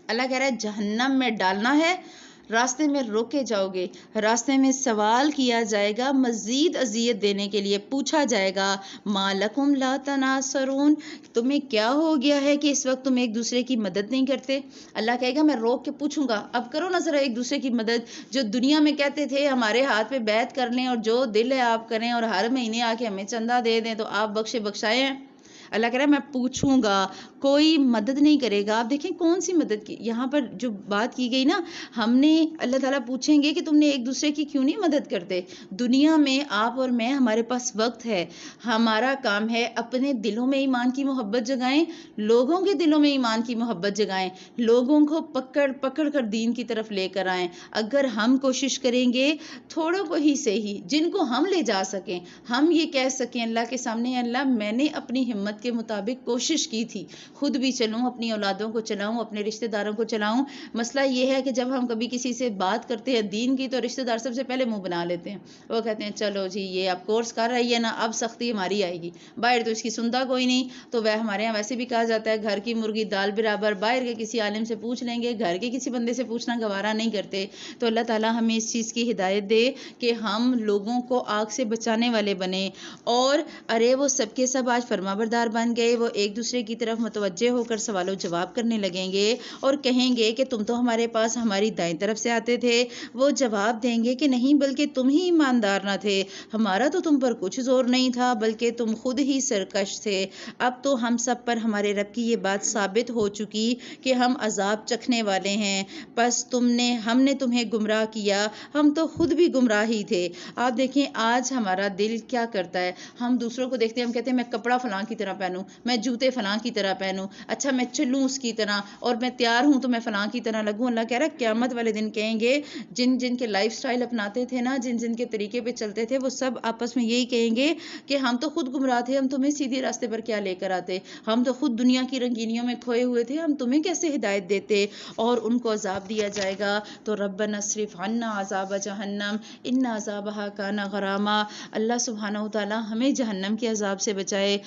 اللہ کہہ رہا ہے جہنم میں ڈالنا ہے، راستے میں روکے جاؤ گے، راستے میں سوال کیا جائے گا، مزید اذیت دینے کے لیے پوچھا جائے گا ما لکم لا تناصرون، تمہیں کیا ہو گیا ہے کہ اس وقت تم ایک دوسرے کی مدد نہیں کرتے؟ اللہ کہے گا میں روک کے پوچھوں گا اب کرو نا ذرا ایک دوسرے کی مدد. جو دنیا میں کہتے تھے ہمارے ہاتھ پہ بیعت کر لیں اور جو دل ہے آپ کریں اور ہر مہینے آ کے ہمیں چندہ دے دیں تو آپ بخشائے ہیں. اللہ کہہ رہا ہے میں پوچھوں گا، کوئی مدد نہیں کرے گا. آپ دیکھیں کون سی مدد کی یہاں پر جو بات کی گئی نا، ہم نے اللہ تعالیٰ پوچھیں گے کہ تم نے ایک دوسرے کی کیوں نہیں مدد کرتے؟ دنیا میں آپ اور میں ہمارے پاس وقت ہے، ہمارا کام ہے اپنے دلوں میں ایمان کی محبت جگائیں، لوگوں کے دلوں میں ایمان کی محبت جگائیں، لوگوں کو پکڑ کر دین کی طرف لے کر آئیں. اگر ہم کوشش کریں گے تھوڑوں کو ہی سے ہی جن کو ہم لے جا سکیں، ہم یہ کہہ سکیں اللہ کے سامنے اللہ میں نے اپنی ہمت کے مطابق کوشش کی تھی، خود بھی چلوں، اپنی اولادوں کو چلاؤں، اپنے رشتہ داروں کو چلاؤں. مسئلہ یہ ہے کہ جب ہم کبھی کسی سے بات کرتے ہیں دین کی تو رشتہ دار سب سے پہلے منہ بنا لیتے ہیں. وہ کہتے ہیں چلو جی یہ اب کورس کر رہی ہے نا، اب سختی ہماری آئے گی، باہر تو اس کی سنتا کوئی نہیں. تو وہ ہمارے یہاں ویسے بھی کہا جاتا ہے گھر کی مرغی دال برابر، باہر کے کسی عالم سے پوچھ لیں گے، گھر کے کسی بندے سے پوچھنا گوارا نہیں کرتے. تو اللہ تعالیٰ ہمیں اس چیز کی ہدایت دے کہ ہم لوگوں کو آگ سے بچانے والے بنیں. اور ارے وہ سب کے سب آج فرما بردار بن گئے، وہ ایک دوسرے کی طرف متوجہ ہو کر سوال و جواب کرنے لگیں گے اور کہیں گے کہ تم تو ہمارے پاس ہماری دائیں طرف سے آتے تھے. وہ جواب دیں گے کہ نہیں بلکہ تم ہی ایماندار نہ تھے، ہمارا تو تم پر کچھ زور نہیں تھا بلکہ تم خود ہی سرکش تھے. اب تو ہم سب پر ہمارے رب کی یہ بات ثابت ہو چکی کہ ہم عذاب چکھنے والے ہیں، پس ہم نے تمہیں گمراہ کیا، ہم تو خود بھی گمراہ ہی تھے. آپ دیکھیں آج ہمارا دل کیا کرتا ہے، ہم دوسروں کو دیکھتے ہیں، ہم کہتے ہیں میں کپڑا فلاں کی طرح پہنوں، میں جوتے فلاں کی طرح پہنوں، اچھا میں چلوں اس کی طرح، اور میں تیار ہوں تو میں فلاں کی طرح لگوں. اللہ کہہ رہا ہے قیامت والے دن کہیں گے جن کے لائف سٹائل اپناتے تھے نا، جن کے طریقے پہ چلتے تھے، وہ سب آپس میں یہی کہیں گے کہ ہم تو خود گمراہ تھے، ہم تمہیں سیدھے راستے پر کیا لے کر آتے، ہم تو خود دنیا کی رنگینیوں میں کھوئے ہوئے تھے، ہم تمہیں کیسے ہدایت دیتے. اور ان کو عذاب دیا جائے گا تو ربنا اصرف عنا عذاب جہنم ان عذابها کان غراما. اللہ سبحانہ وتعالی ہمیں جہنم کے عذاب سے بچائے.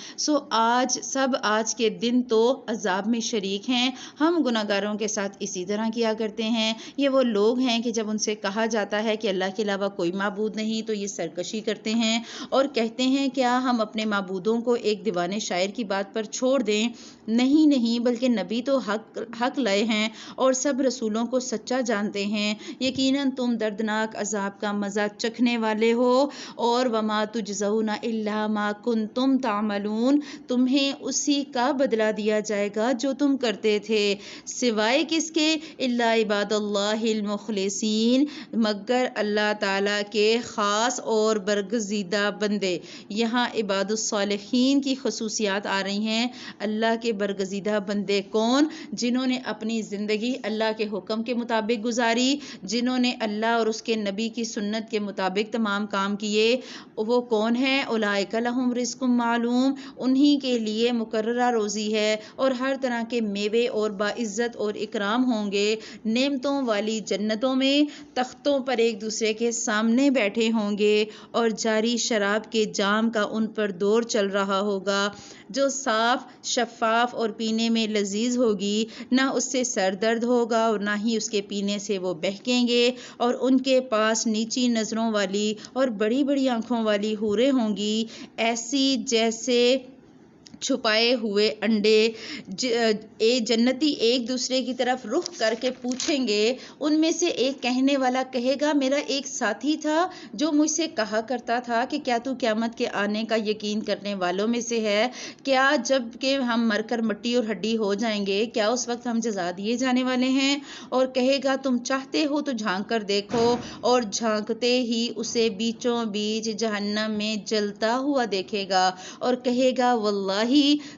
آج کے دن تو عذاب میں شریک ہیں. ہم گناہگاروں کے ساتھ اسی طرح کیا کرتے ہیں. یہ وہ لوگ ہیں کہ جب ان سے کہا جاتا ہے کہ اللہ کے علاوہ کوئی معبود نہیں تو یہ سرکشی کرتے ہیں اور کہتے ہیں کیا ہم اپنے معبودوں کو ایک دیوانے شاعر کی بات پر چھوڑ دیں؟ نہیں بلکہ نبی تو حق لائے ہیں اور سب رسولوں کو سچا جانتے ہیں. یقیناً تم دردناک عذاب کا مزہ چکھنے والے ہو. اور وما تجزون الا ما کنتم تعملون، تمہیں اسی کا بدلہ دیا جائے گا جو تم کرتے تھے، سوائے کس کے؟ الا عباد اللہ المخلصین، مگر اللہ تعالیٰ کے خاص اور برگزیدہ بندے۔ یہاں عباد الصالحین کی خصوصیات آ رہی ہیں۔ اللہ کے برگزیدہ بندے کون؟ جنہوں نے اپنی زندگی اللہ کے حکم کے مطابق گزاری، جنہوں نے اللہ اور اس کے نبی کی سنت کے مطابق تمام کام کیے۔ وہ کون ہیں؟ اولئک لہم رزق معلوم، انہی کے لیے مقررہ روزی ہے اور ہر طرح کے میوے اور باعزت اور اکرام ہوں گے، نعمتوں والی جنتوں میں، تختوں پر ایک دوسرے کے سامنے بیٹھے ہوں گے اور جاری شراب کے جام کا ان پر دور چل رہا ہوگا جو صاف، شفاف اور پینے میں لذیذ ہوگی، نہ اس سے سر درد ہوگا اور نہ ہی اس کے پینے سے وہ بہکیں گے، اور ان کے پاس نیچی نظروں والی اور بڑی بڑی آنکھوں والی حوریں ہوں گی، ایسی جیسے چھپائے ہوئے انڈے۔ جنتی ایک دوسرے کی طرف رخ کر کے پوچھیں گے، ان میں سے ایک کہنے والا کہے گا میرا ایک ساتھی تھا جو مجھ سے کہا کرتا تھا کہ کیا تو قیامت کے آنے کا یقین کرنے والوں میں سے ہے؟ کیا جب کہ ہم مر کر مٹی اور ہڈی ہو جائیں گے کیا اس وقت ہم جزا دیے جانے والے ہیں؟ اور کہے گا تم چاہتے ہو تو جھانک کر دیکھو، اور جھانکتے ہی اسے بیچوں بیچ جہنم میں جلتا ہوا دیکھے گا اور کہے گا واللہ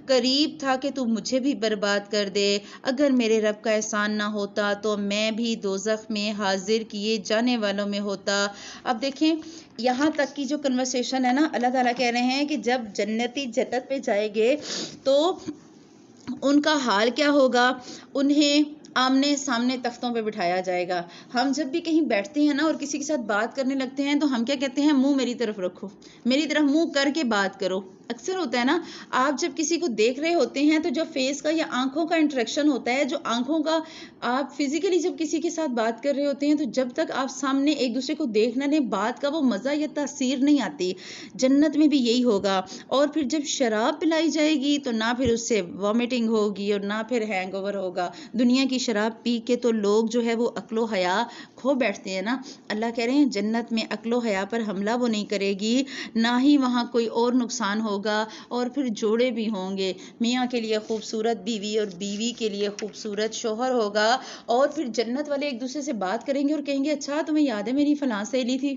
قریب تھا کہ تو مجھے بھی برباد کر دے، اگر میرے رب کا احسان نہ ہوتا تو میں بھی دوزخ میں حاضر کیے جانے والوں میں ہوتا۔ اب دیکھیں یہاں تک کی جو کنورسیشن ہے نا، اللہ تعالیٰ کہہ رہے ہیں کہ جب جنتی جنت پہ جائیں گے تو ان کا حال کیا ہوگا؟ انہیں آمنے سامنے تختوں پہ بٹھایا جائے گا۔ ہم جب بھی کہیں بیٹھتے ہیں نا اور کسی کے ساتھ بات کرنے لگتے ہیں تو ہم کیا کہتے ہیں؟ منہ میری طرف رکھو، میری طرف منہ کر کے بات کرو۔ اکثر ہوتا ہے نا، آپ جب کسی کو دیکھ رہے ہوتے ہیں تو جو فیس کا یا آنکھوں کا انٹریکشن ہوتا ہے، جو آنکھوں کا آپ فزیکلی جب کسی کے ساتھ بات کر رہے ہوتے ہیں تو جب تک آپ سامنے ایک دوسرے کو دیکھ نہ لیں بات کا وہ مزہ یا تاثیر نہیں آتی۔ جنت میں بھی یہی ہوگا۔ اور پھر جب شراب پلائی جائے گی تو نہ پھر اس سے وامٹنگ ہوگی اور نہ پھر ہینگ اوور ہوگا۔ دنیا کی شراب پی کے تو لوگ جو ہے وہ عقل و حیا کھو بیٹھتے ہیں نا۔ اللہ کہہ رہے ہیں جنت میں عقل و حیا پر حملہ وہ نہیں کرے گی، نہ ہی وہاں کوئی اور نقصان ہوگا، اور پھر جوڑے بھی ہوں گے، میاں کے لیے خوبصورت بیوی اور بیوی کے لیے خوبصورت شوہر ہوگا، اور پھر جنت والے ایک دوسرے سے بات کریں گے اور کہیں گے اچھا تمہیں یاد ہے میری فلاں سہیلی تھی،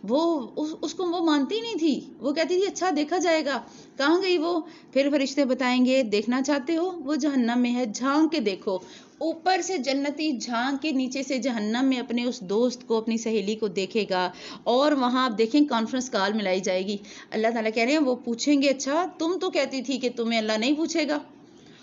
وہ اس کو وہ مانتی نہیں تھی، وہ کہتی تھی اچھا دیکھا جائے گا، کہاں گئی وہ؟ پھر فرشتے بتائیں گے دیکھنا چاہتے ہو وہ جہنم میں ہے، جھانک کے دیکھو۔ اوپر سے جنتی جھانک کے نیچے سے جہنم میں اپنے اس دوست کو، اپنی سہیلی کو دیکھے گا، اور وہاں آپ دیکھیں کانفرنس کال ملائی جائے گی۔ اللہ تعالیٰ کہہ رہے ہیں وہ پوچھیں گے اچھا تم تو کہتی تھی کہ تمہیں اللہ نہیں پوچھے گا،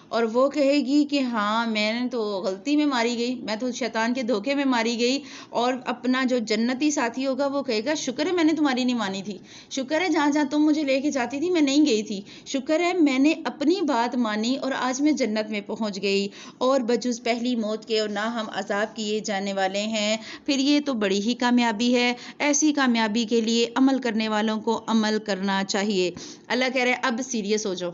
اور وہ کہے گی کہ ہاں میں نے تو غلطی میں ماری گئی، میں تو شیطان کے دھوکے میں ماری گئی، اور اپنا جو جنتی ساتھی ہوگا وہ کہے گا شکر ہے میں نے تمہاری نہیں مانی تھی، شکر ہے جہاں جہاں تم مجھے لے کے جاتی تھی میں نہیں گئی تھی، شکر ہے میں نے اپنی بات مانی اور آج میں جنت میں پہنچ گئی، اور بجز پہلی موت کے اور نہ ہم عذاب کیے جانے والے ہیں۔ پھر یہ تو بڑی ہی کامیابی ہے۔ ایسی کامیابی کے لیے عمل کرنے والوں کو عمل کرنا چاہیے۔ اللہ کہہ رہے ہیں اب سیریس ہو جاؤ،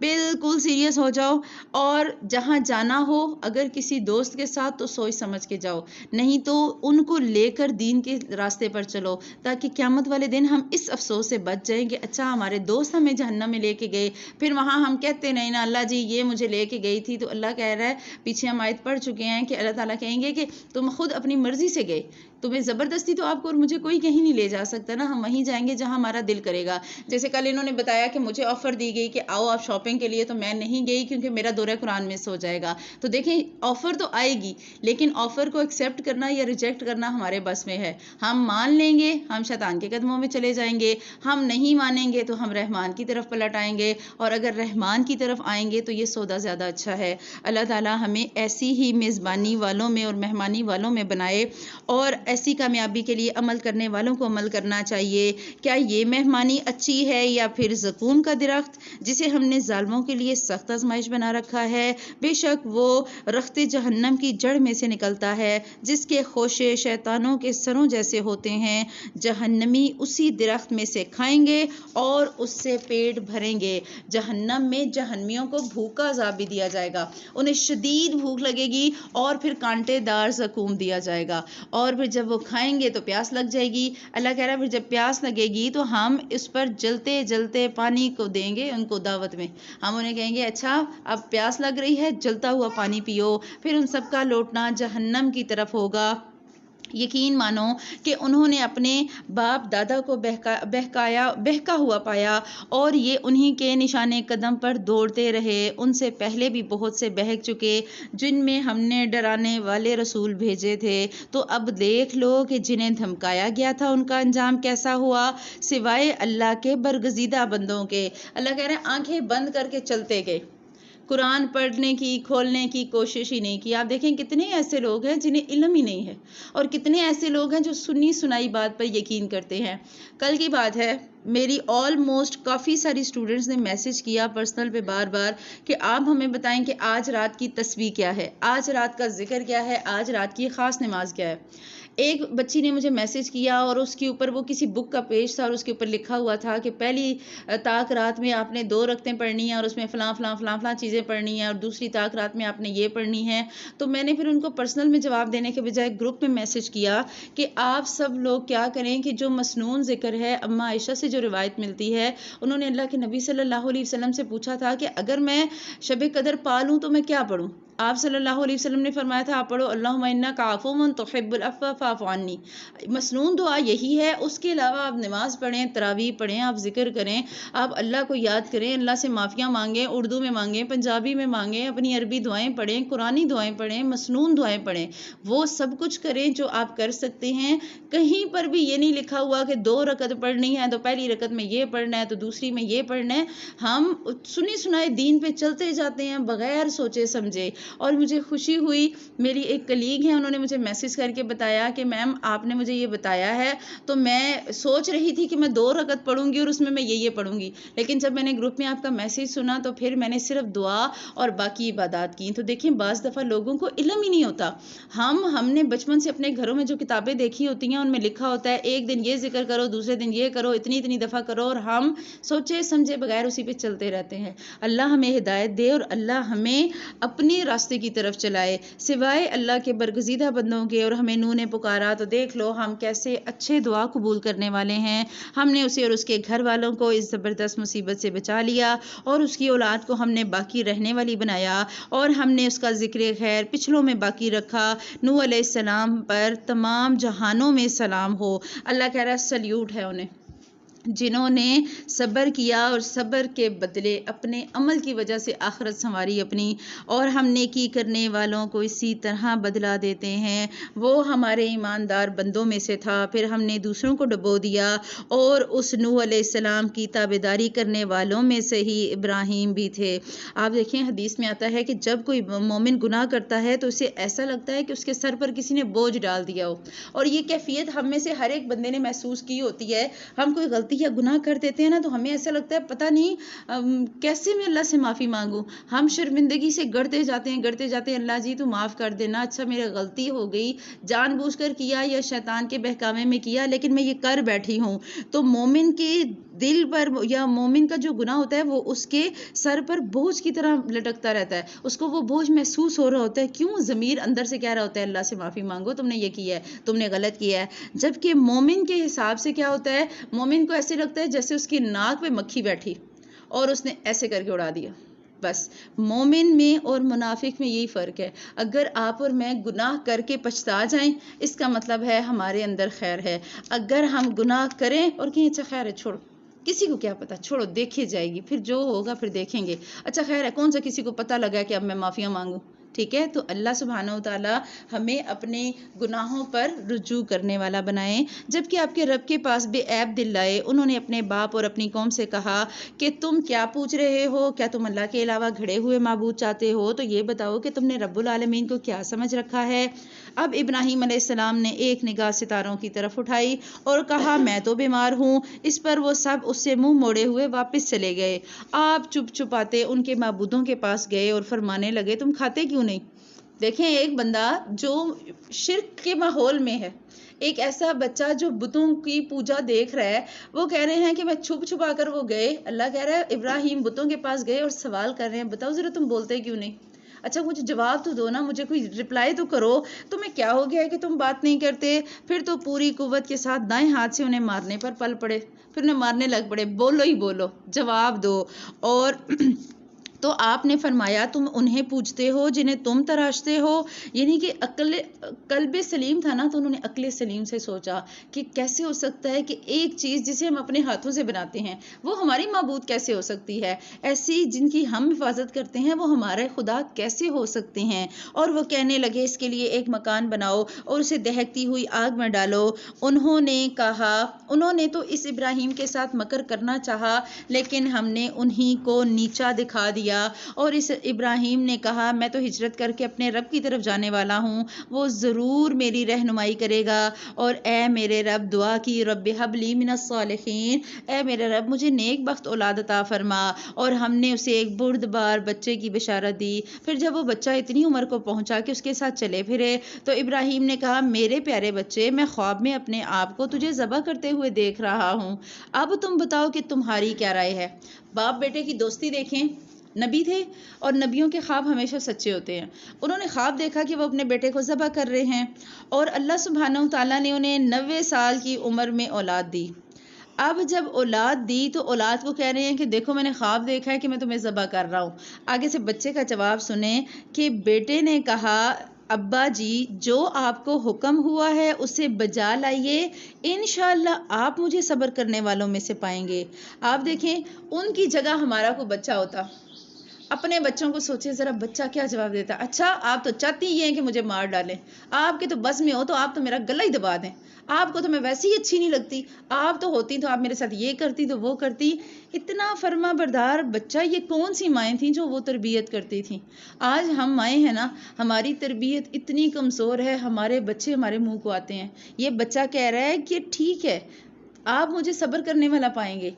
بالکل سیریس ہو جاؤ، اور جہاں جانا ہو اگر کسی دوست کے ساتھ تو سوچ سمجھ کے جاؤ، نہیں تو ان کو لے کر دین کے راستے پر چلو، تاکہ قیامت والے دن ہم اس افسوس سے بچ جائیں کہ اچھا ہمارے دوست ہمیں جہنم میں لے کے گئے، پھر وہاں ہم کہتے نہیں نا اللہ جی یہ مجھے لے کے گئی تھی، تو اللہ کہہ رہا ہے پیچھے ہم آیت پڑھ چکے ہیں کہ اللہ تعالیٰ کہیں گے کہ تم خود اپنی مرضی سے گئے، تمہیں زبردستی تو آپ کو اور مجھے کوئی کہیں نہیں لے جا سکتا نا، ہم وہیں جائیں گے جہاں ہمارا دل کرے گا۔ جیسے کل انہوں نے بتایا کہ مجھے آفر دی گئی کہ آؤ آپ شاپنگ کے لیے، تو میں نہیں گئی کیونکہ میرا دورہ قرآن مس ہو جائے گا۔ تو دیکھیں آفر تو آئے گی، لیکن آفر کو ایکسیپٹ کرنا یا ریجیکٹ کرنا ہمارے بس میں ہے۔ ہم مان لیں گے ہم شیطان کے قدموں میں چلے جائیں گے، ہم نہیں مانیں گے تو ہم رحمان کی طرف پلٹ آئیں گے، اور اگر رحمان کی طرف آئیں گے تو یہ سودا زیادہ اچھا ہے۔ اللہ تعالیٰ ہمیں ایسی ہی میزبانی والوں میں اور مہمانی والوں میں بنائے، اور ایسی کامیابی کے لیے عمل کرنے والوں کو عمل کرنا چاہیے۔ کیا یہ مہمانی اچھی ہے یا پھر زقوم کا درخت جسے ہم نے ظالموں کے لیے سخت آزمائش بنا رکھا ہے؟ بے شک وہ رخت جہنم کی جڑ میں سے نکلتا ہے جس کے خوشے شیطانوں کے سروں جیسے ہوتے ہیں، جہنمی اسی درخت میں سے کھائیں گے اور اس سے پیٹ بھریں گے۔ جہنم میں جہنمیوں کو بھوک کا عذاب بھی دیا جائے گا، انہیں شدید بھوک لگے گی اور پھر کانٹے دار زقوم دیا جائے گا، اور پھر جب وہ کھائیں گے تو پیاس لگ جائے گی۔ اللہ کہہ رہا ہے پھر جب پیاس لگے گی تو ہم اس پر جلتے جلتے پانی کو دیں گے ان کو دعوت میں، ہم انہیں کہیں گے اچھا اب پیاس لگ رہی ہے جلتا ہوا پانی پیو، پھر ان سب کا لوٹنا جہنم کی طرف ہوگا۔ یقین مانو کہ انہوں نے اپنے باپ دادا کو بہکا ہوا پایا اور یہ انہی کے نشانے قدم پر دوڑتے رہے۔ ان سے پہلے بھی بہت سے بہک چکے جن میں ہم نے ڈرانے والے رسول بھیجے تھے، تو اب دیکھ لو کہ جنہیں دھمکایا گیا تھا ان کا انجام کیسا ہوا، سوائے اللہ کے برگزیدہ بندوں کے۔ اللہ کہہ رہے ہیں آنکھیں بند کر کے چلتے گئے، قرآن پڑھنے کی کھولنے کی کوشش ہی نہیں کی۔ آپ دیکھیں کتنے ایسے لوگ ہیں جنہیں علم ہی نہیں ہے، اور کتنے ایسے لوگ ہیں جو سنی سنائی بات پر یقین کرتے ہیں۔ کل کی بات ہے، میری آلموسٹ کافی ساری سٹوڈنٹس نے میسج کیا پرسنل پہ بار بار کہ آپ ہمیں بتائیں کہ آج رات کی تسبیح کیا ہے، آج رات کا ذکر کیا ہے، آج رات کی خاص نماز کیا ہے۔ ایک بچی نے مجھے میسج کیا اور اس کے اوپر وہ کسی بک کا پیج تھا اور اس کے اوپر لکھا ہوا تھا کہ پہلی طاق رات میں آپ نے 2 رکعتیں پڑھنی ہیں اور اس میں فلاں فلاں فلاں فلاں چیزیں پڑھنی ہیں، اور دوسری طاق رات میں آپ نے یہ پڑھنی ہے۔ تو میں نے پھر ان کو پرسنل میں جواب دینے کے بجائے گروپ میں میسج کیا کہ آپ سب لوگ کیا کریں کہ جو مسنون ذکر ہے، اماں عائشہ سے جو روایت ملتی ہے، انہوں نے اللہ کے نبی صلی اللہ علیہ وسلم سے پوچھا تھا کہ اگر میں شب قدر پالوں تو میں کیا پڑھوں؟ آپ صلی اللہ علیہ وسلم نے فرمایا تھا آپ پڑھو اللہم انک عفو تحب العفو فاعف عنی۔ مسنون دعا یہی ہے، اس کے علاوہ آپ نماز پڑھیں، تراویح پڑھیں، آپ ذکر کریں، آپ اللہ کو یاد کریں، اللہ سے معافیاں مانگیں، اردو میں مانگیں، پنجابی میں مانگیں، اپنی عربی دعائیں پڑھیں، قرآنی دعائیں پڑھیں، مسنون دعائیں پڑھیں، وہ سب کچھ کریں جو آپ کر سکتے ہیں۔ کہیں پر بھی یہ نہیں لکھا ہوا کہ 2 رکعت پڑھنی ہے تو پہلی رکعت میں یہ پڑھنا ہے تو دوسری میں یہ پڑھنا ہے۔ ہم سنی سنائے دین پہ چلتے جاتے ہیں بغیر سوچے سمجھے۔ اور مجھے خوشی ہوئی، میری ایک کلیگ ہیں، انہوں نے مجھے میسج کر کے بتایا کہ میم آپ نے مجھے یہ بتایا ہے تو میں سوچ رہی تھی کہ میں 2 رکعت پڑھوں گی اور اس میں یہ پڑھوں گی، لیکن جب میں نے گروپ میں آپ کا میسج سنا تو پھر میں نے صرف دعا اور باقی عبادات کی۔ تو دیکھیں بعض دفعہ لوگوں کو علم ہی نہیں ہوتا۔ ہم نے بچپن سے اپنے گھروں میں جو کتابیں دیکھی ہوتی ہیں ان میں لکھا ہوتا ہے ایک دن یہ ذکر کرو، دوسرے دن یہ کرو، اتنی دفعہ کرو، اور ہم سوچے سمجھے بغیر اسی پہ چلتے رہتے ہیں۔ اللہ ہمیں ہدایت دے اور اللہ ہمیں اپنے راستے کی طرف چلائے، سوائے اللہ کے برگزیدہ بندوں کے۔ اور ہمیں نوں نے پکارا تو دیکھ لو ہم کیسے اچھے دعا قبول کرنے والے ہیں۔ ہم نے اسے اور اس کے گھر والوں کو اس زبردست مصیبت سے بچا لیا اور اس کی اولاد کو ہم نے باقی رہنے والی بنایا، اور ہم نے اس کا ذکر خیر پچھلوں میں باقی رکھا۔ نوح علیہ السلام پر تمام جہانوں میں سلام ہو۔ اللہ کہہ رہا ہے سلیوٹ ہے انہیں جنہوں نے صبر کیا اور صبر کے بدلے اپنے عمل کی وجہ سے آخرت سنواری اپنی، اور ہم نیکی کرنے والوں کو اسی طرح بدلا دیتے ہیں۔ وہ ہمارے ایماندار بندوں میں سے تھا، پھر ہم نے دوسروں کو ڈبو دیا، اور اس نوح علیہ السلام کی تابعداری کرنے والوں میں سے ہی ابراہیم بھی تھے۔ آپ دیکھیں حدیث میں آتا ہے کہ جب کوئی مومن گناہ کرتا ہے تو اسے ایسا لگتا ہے کہ اس کے سر پر کسی نے بوجھ ڈال دیا ہو، اور یہ کیفیت ہم میں سے ہر ایک بندے نے محسوس کی ہوتی ہے۔ ہم کوئی غلطی یا گناہ کر دیتے ہیں نا تو ہمیں ایسا لگتا ہے پتہ نہیں کیسے میں اللہ سے معافی مانگوں۔ ہم شرمندگی سے گڑتے جاتے ہیں اللہ جی تو معاف کر دینا، اچھا میرے غلطی ہو گئی، جان بوجھ کر کیا یا شیطان کے بہکاوے میں کیا، لیکن میں یہ کر بیٹھی ہوں۔ تو مومن کے دل پر یا مومن کا جو گناہ ہوتا ہے وہ اس کے سر پر بوجھ کی طرح لٹکتا رہتا ہے، اس کو وہ بوجھ محسوس ہو رہا ہوتا ہے۔ کیوں؟ ضمیر اندر سے کہہ رہا ہوتا ہے اللہ سے معافی مانگو، تم نے یہ کیا ہے، تم نے غلط کیا ہے۔ جبکہ مومن کے حساب سے کیا ہوتا ہے، مومن کو ایسے لگتا ہے جیسے اس کی ناک پہ مکھی بیٹھی اور اس نے ایسے کر کے اڑا دیا۔ بس مومن میں اور منافق میں یہی فرق ہے۔ اگر آپ اور میں گناہ کر کے پچھتا جائیں اس کا مطلب ہے ہمارے اندر خیر ہے۔ اگر ہم گناہ کریں اور کہیں اچھا خیر ہے چھوڑو، کسی کو کیا پتا، چھوڑو دیکھی جائے گی، پھر جو ہوگا پھر دیکھیں گے، اچھا خیر ہے کون سا کسی کو پتا لگا کہ اب میں معافیاں مانگوں، ٹھیک ہے۔ تو اللہ سبحانہ وتعالی ہمیں اپنے گناہوں پر رجوع کرنے والا بنائیں۔ جبکہ آپ کے رب کے پاس بے عیب دل لائے، انہوں نے اپنے باپ اور اپنی قوم سے کہا کہ تم کیا پوچھ رہے ہو، کیا تم اللہ کے علاوہ گھڑے ہوئے معبود چاہتے ہو؟ تو یہ بتاؤ کہ تم نے رب العالمین کو کیا سمجھ رکھا ہے؟ اب ابراہیم علیہ السلام نے ایک نگاہ ستاروں کی طرف اٹھائی اور کہا میں تو بیمار ہوں۔ اس پر وہ سب اس سے منہ موڑے ہوئے واپس چلے گئے۔ آپ چپ چپاتے ان کے معبودوں کے پاس گئے اور فرمانے لگے تم کھاتے کیوں نہیں؟ دیکھیں ایک بندہ جو شرک کے ماحول میں ہے، ایک ایسا بچہ جو بتوں کی پوجا دیکھ رہا ہے، وہ کہہ رہے ہیں کہ میں چھپ چھپا کر وہ گئے۔ اللہ کہہ رہا ہے ابراہیم بتوں کے پاس گئے اور سوال کر رہے ہیں بتاؤ ذرا تم بولتے کیوں نہیں؟ اچھا مجھے جواب تو دو نا, مجھے کوئی رپلائی تو کرو, تمہیں کیا ہو گیا ہے کہ تم بات نہیں کرتے؟ پھر تو پوری قوت کے ساتھ دائیں ہاتھ سے انہیں مارنے پر پل پڑے, پھر انہیں مارنے لگ پڑے, بولو ہی بولو, جواب دو. اور تو آپ نے فرمایا تم انہیں پوچھتے ہو جنہیں تم تراشتے ہو, یعنی کہ قلب سلیم تھا نا, تو انہوں نے عقل سلیم سے سوچا کہ کیسے ہو سکتا ہے کہ ایک چیز جسے ہم اپنے ہاتھوں سے بناتے ہیں وہ ہماری معبود کیسے ہو سکتی ہے, ایسی جن کی ہم حفاظت کرتے ہیں وہ ہمارے خدا کیسے ہو سکتے ہیں. اور وہ کہنے لگے اس کے لیے ایک مکان بناؤ اور اسے دہکتی ہوئی آگ میں ڈالو. انہوں نے تو اس ابراہیم کے ساتھ مکر کرنا چاہا, لیکن ہم نے انہی کو نیچا دکھا دیا. اور اس ابراہیم نے کہا میں تو ہجرت کر کے اپنے رب کی طرف جانے والا ہوں, وہ ضرور میری رہنمائی کرے گا. اور اے میرے رب, دعا کی, رب ہب لی من الصالحین, اے میرے رب مجھے نیک بخت اولاد عطا فرما. اور ہم نے اسے ایک بردبار بچے کی بشارت دی. پھر جب وہ بچہ اتنی عمر کو پہنچا کہ اس کے ساتھ چلے پھرے, تو ابراہیم نے کہا میرے پیارے بچے, میں خواب میں اپنے آپ کو تجھے ذبح کرتے ہوئے دیکھ رہا ہوں, اب تم بتاؤ کہ تمہاری کیا رائے ہے. باپ بیٹے کی دوستی دیکھیں, نبی تھے اور نبیوں کے خواب ہمیشہ سچے ہوتے ہیں. انہوں نے خواب دیکھا کہ وہ اپنے بیٹے کو ذبح کر رہے ہیں, اور اللہ سبحانہ وتعالیٰ نے انہیں 90 سال کی عمر میں اولاد دی. اب جب اولاد دی تو اولاد کو کہہ رہے ہیں کہ دیکھو میں نے خواب دیکھا ہے کہ میں تمہیں ذبح کر رہا ہوں. آگے سے بچے کا جواب سنیں کہ بیٹے نے کہا ابا جی جو آپ کو حکم ہوا ہے اسے بجا لائیے, انشاءاللہ آپ مجھے صبر کرنے والوں میں سے پائیں گے. آپ دیکھیں ان کی جگہ ہمارا کوئی بچہ ہوتا, اپنے بچوں کو سوچیں ذرا, بچہ کیا جواب دیتا, اچھا آپ تو چاہتی ہی ہیں کہ مجھے مار ڈالیں, آپ کے تو بس میں ہو تو آپ تو میرا گلا ہی دبا دیں, آپ کو تو میں ویسے ہی اچھی نہیں لگتی, آپ تو ہوتی تو آپ میرے ساتھ یہ کرتی تو وہ کرتی. اتنا فرما بردار بچہ, یہ کون سی مائیں تھیں جو وہ تربیت کرتی تھیں. آج ہم مائیں ہیں نا, ہماری تربیت اتنی کمزور ہے, ہمارے بچے ہمارے منہ کو آتے ہیں. یہ بچہ کہہ رہا ہے کہ ٹھیک ہے آپ مجھے صبر کرنے والا پائیں گے.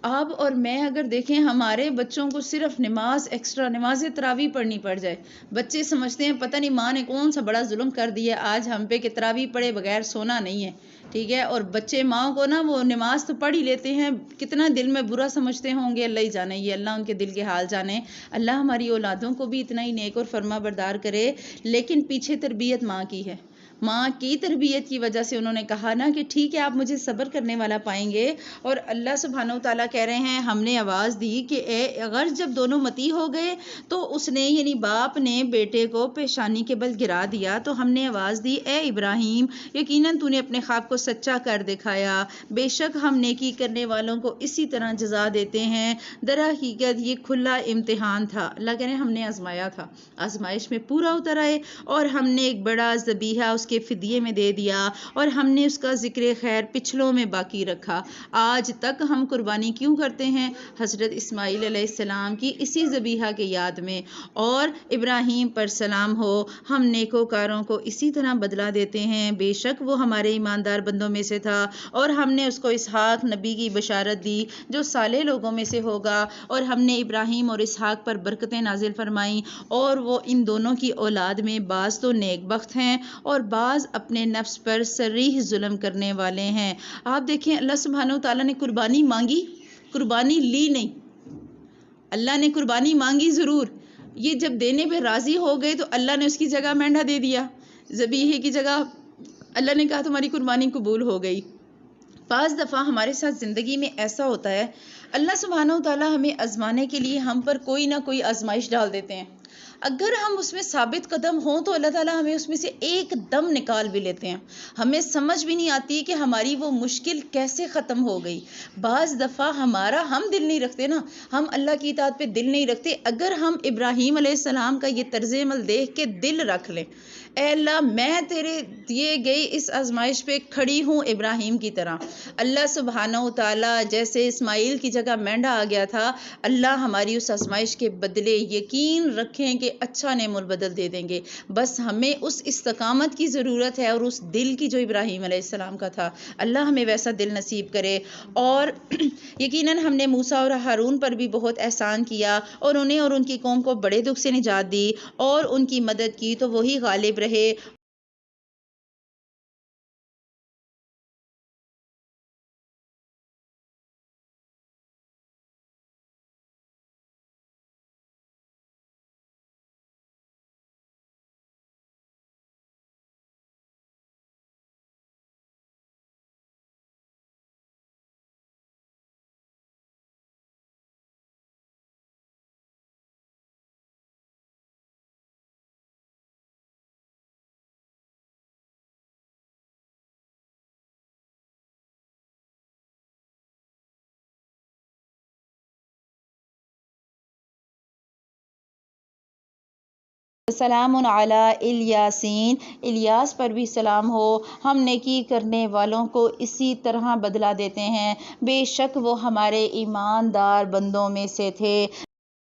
آپ اور میں اگر دیکھیں ہمارے بچوں کو صرف نماز, ایکسٹرا نماز تراویح پڑھنی پڑ جائے, بچے سمجھتے ہیں پتہ نہیں ماں نے کون سا بڑا ظلم کر دیا آج ہم پہ کہ تراویح پڑھے بغیر سونا نہیں ہے, ٹھیک ہے. اور بچے ماں کو نا وہ نماز تو پڑھ ہی لیتے ہیں, کتنا دل میں برا سمجھتے ہوں گے اللہ ہی جانے, یہ اللہ ان کے دل کے حال جانے. اللہ ہماری اولادوں کو بھی اتنا ہی نیک اور فرما بردار کرے, لیکن پیچھے تربیت ماں کی ہے. ماں کی تربیت کی وجہ سے انہوں نے کہا نا کہ ٹھیک ہے آپ مجھے صبر کرنے والا پائیں گے. اور اللہ سبحانہ وتعالیٰ کہہ رہے ہیں ہم نے آواز دی کہ اگر جب دونوں متی ہو گئے تو اس نے یعنی باپ نے بیٹے کو پیشانی کے بل گرا دیا, تو ہم نے آواز دی اے ابراہیم یقیناً تو نے اپنے خواب کو سچا کر دکھایا, بے شک ہم نیکی کرنے والوں کو اسی طرح جزا دیتے ہیں. در حقیقت یہ کھلا امتحان تھا, اللہ کہہ رہے ہیں ہم نے آزمایا تھا, آزمائش میں پورا اتر آئے, اور ہم نے ایک بڑا ذبیحہ اس کے فدیے میں دے دیا, اور ہم نے اس کا ذکر خیر پچھلوں میں باقی رکھا. آج تک ہم قربانی کیوں کرتے ہیں؟ حضرت اسماعیل علیہ السلام کی اسی ذبیحہ کے یاد میں, اور ابراہیم پر سلام ہو, ہم نیکوکاروں کو اسی طرح بدلہ دیتے ہیں. بے شک وہ ہمارے ایماندار بندوں میں سے تھا, اور ہم نے اس کو اسحاق نبی کی بشارت دی جو صالح لوگوں میں سے ہوگا, اور ہم نے ابراہیم اور اسحاق پر برکتیں نازل فرمائیں, اور وہ ان دونوں کی اولاد میں بعض تو نیک بخت ہیں اور بعض اپنے نفس پر صریح ظلم کرنے والے ہیں. آپ دیکھیں اللہ سبحانہ وتعالیٰ نے قربانی مانگی, قربانی لی نہیں. اللہ نے قربانی مانگی ضرور, یہ جب دینے پہ راضی ہو گئے تو اللہ نے اس کی جگہ مینڈا دے دیا, ذبیحے کی جگہ اللہ نے کہا تمہاری قربانی قبول ہو گئی. بعض دفعہ ہمارے ساتھ زندگی میں ایسا ہوتا ہے, اللہ سبحانہ وتعالیٰ ہمیں آزمانے کے لیے ہم پر کوئی نہ کوئی آزمائش ڈال دیتے ہیں. اگر ہم اس میں ثابت قدم ہوں تو اللہ تعالیٰ ہمیں اس میں سے ایک دم نکال بھی لیتے ہیں. ہمیں سمجھ بھی نہیں آتی کہ ہماری وہ مشکل کیسے ختم ہو گئی. بعض دفعہ ہم دل نہیں رکھتے نا, ہم اللہ کی اطاعت پہ دل نہیں رکھتے. اگر ہم ابراہیم علیہ السلام کا یہ طرز عمل دیکھ کے دل رکھ لیں, اے اللہ میں تیرے دیے گئی اس آزمائش پہ کھڑی ہوں ابراہیم کی طرح. اللہ سبحانہ وتعالیٰ جیسے اسماعیل کی جگہ مینڈا آ گیا تھا, اللہ ہماری اس آزمائش کے بدلے یقین رکھیں کہ اچھا نعم البدل دے دیں گے. بس ہمیں اس استقامت کی ضرورت ہے, اور اس دل کی جو ابراہیم علیہ السلام کا تھا. اللہ ہمیں ویسا دل نصیب کرے. اور یقیناً ہم نے موسیٰ اور ہارون پر بھی بہت احسان کیا, اور انہیں اور ان کی قوم کو بڑے دکھ سے نجات دی, اور ان کی مدد کی تو وہی غالب رہے. وسلام علی الیاسین، الیاس پر بھی سلام ہو، ہم نیکی کرنے والوں کو اسی طرح بدلہ دیتے ہیں، بے شک وہ ہمارے ایماندار بندوں میں سے تھے۔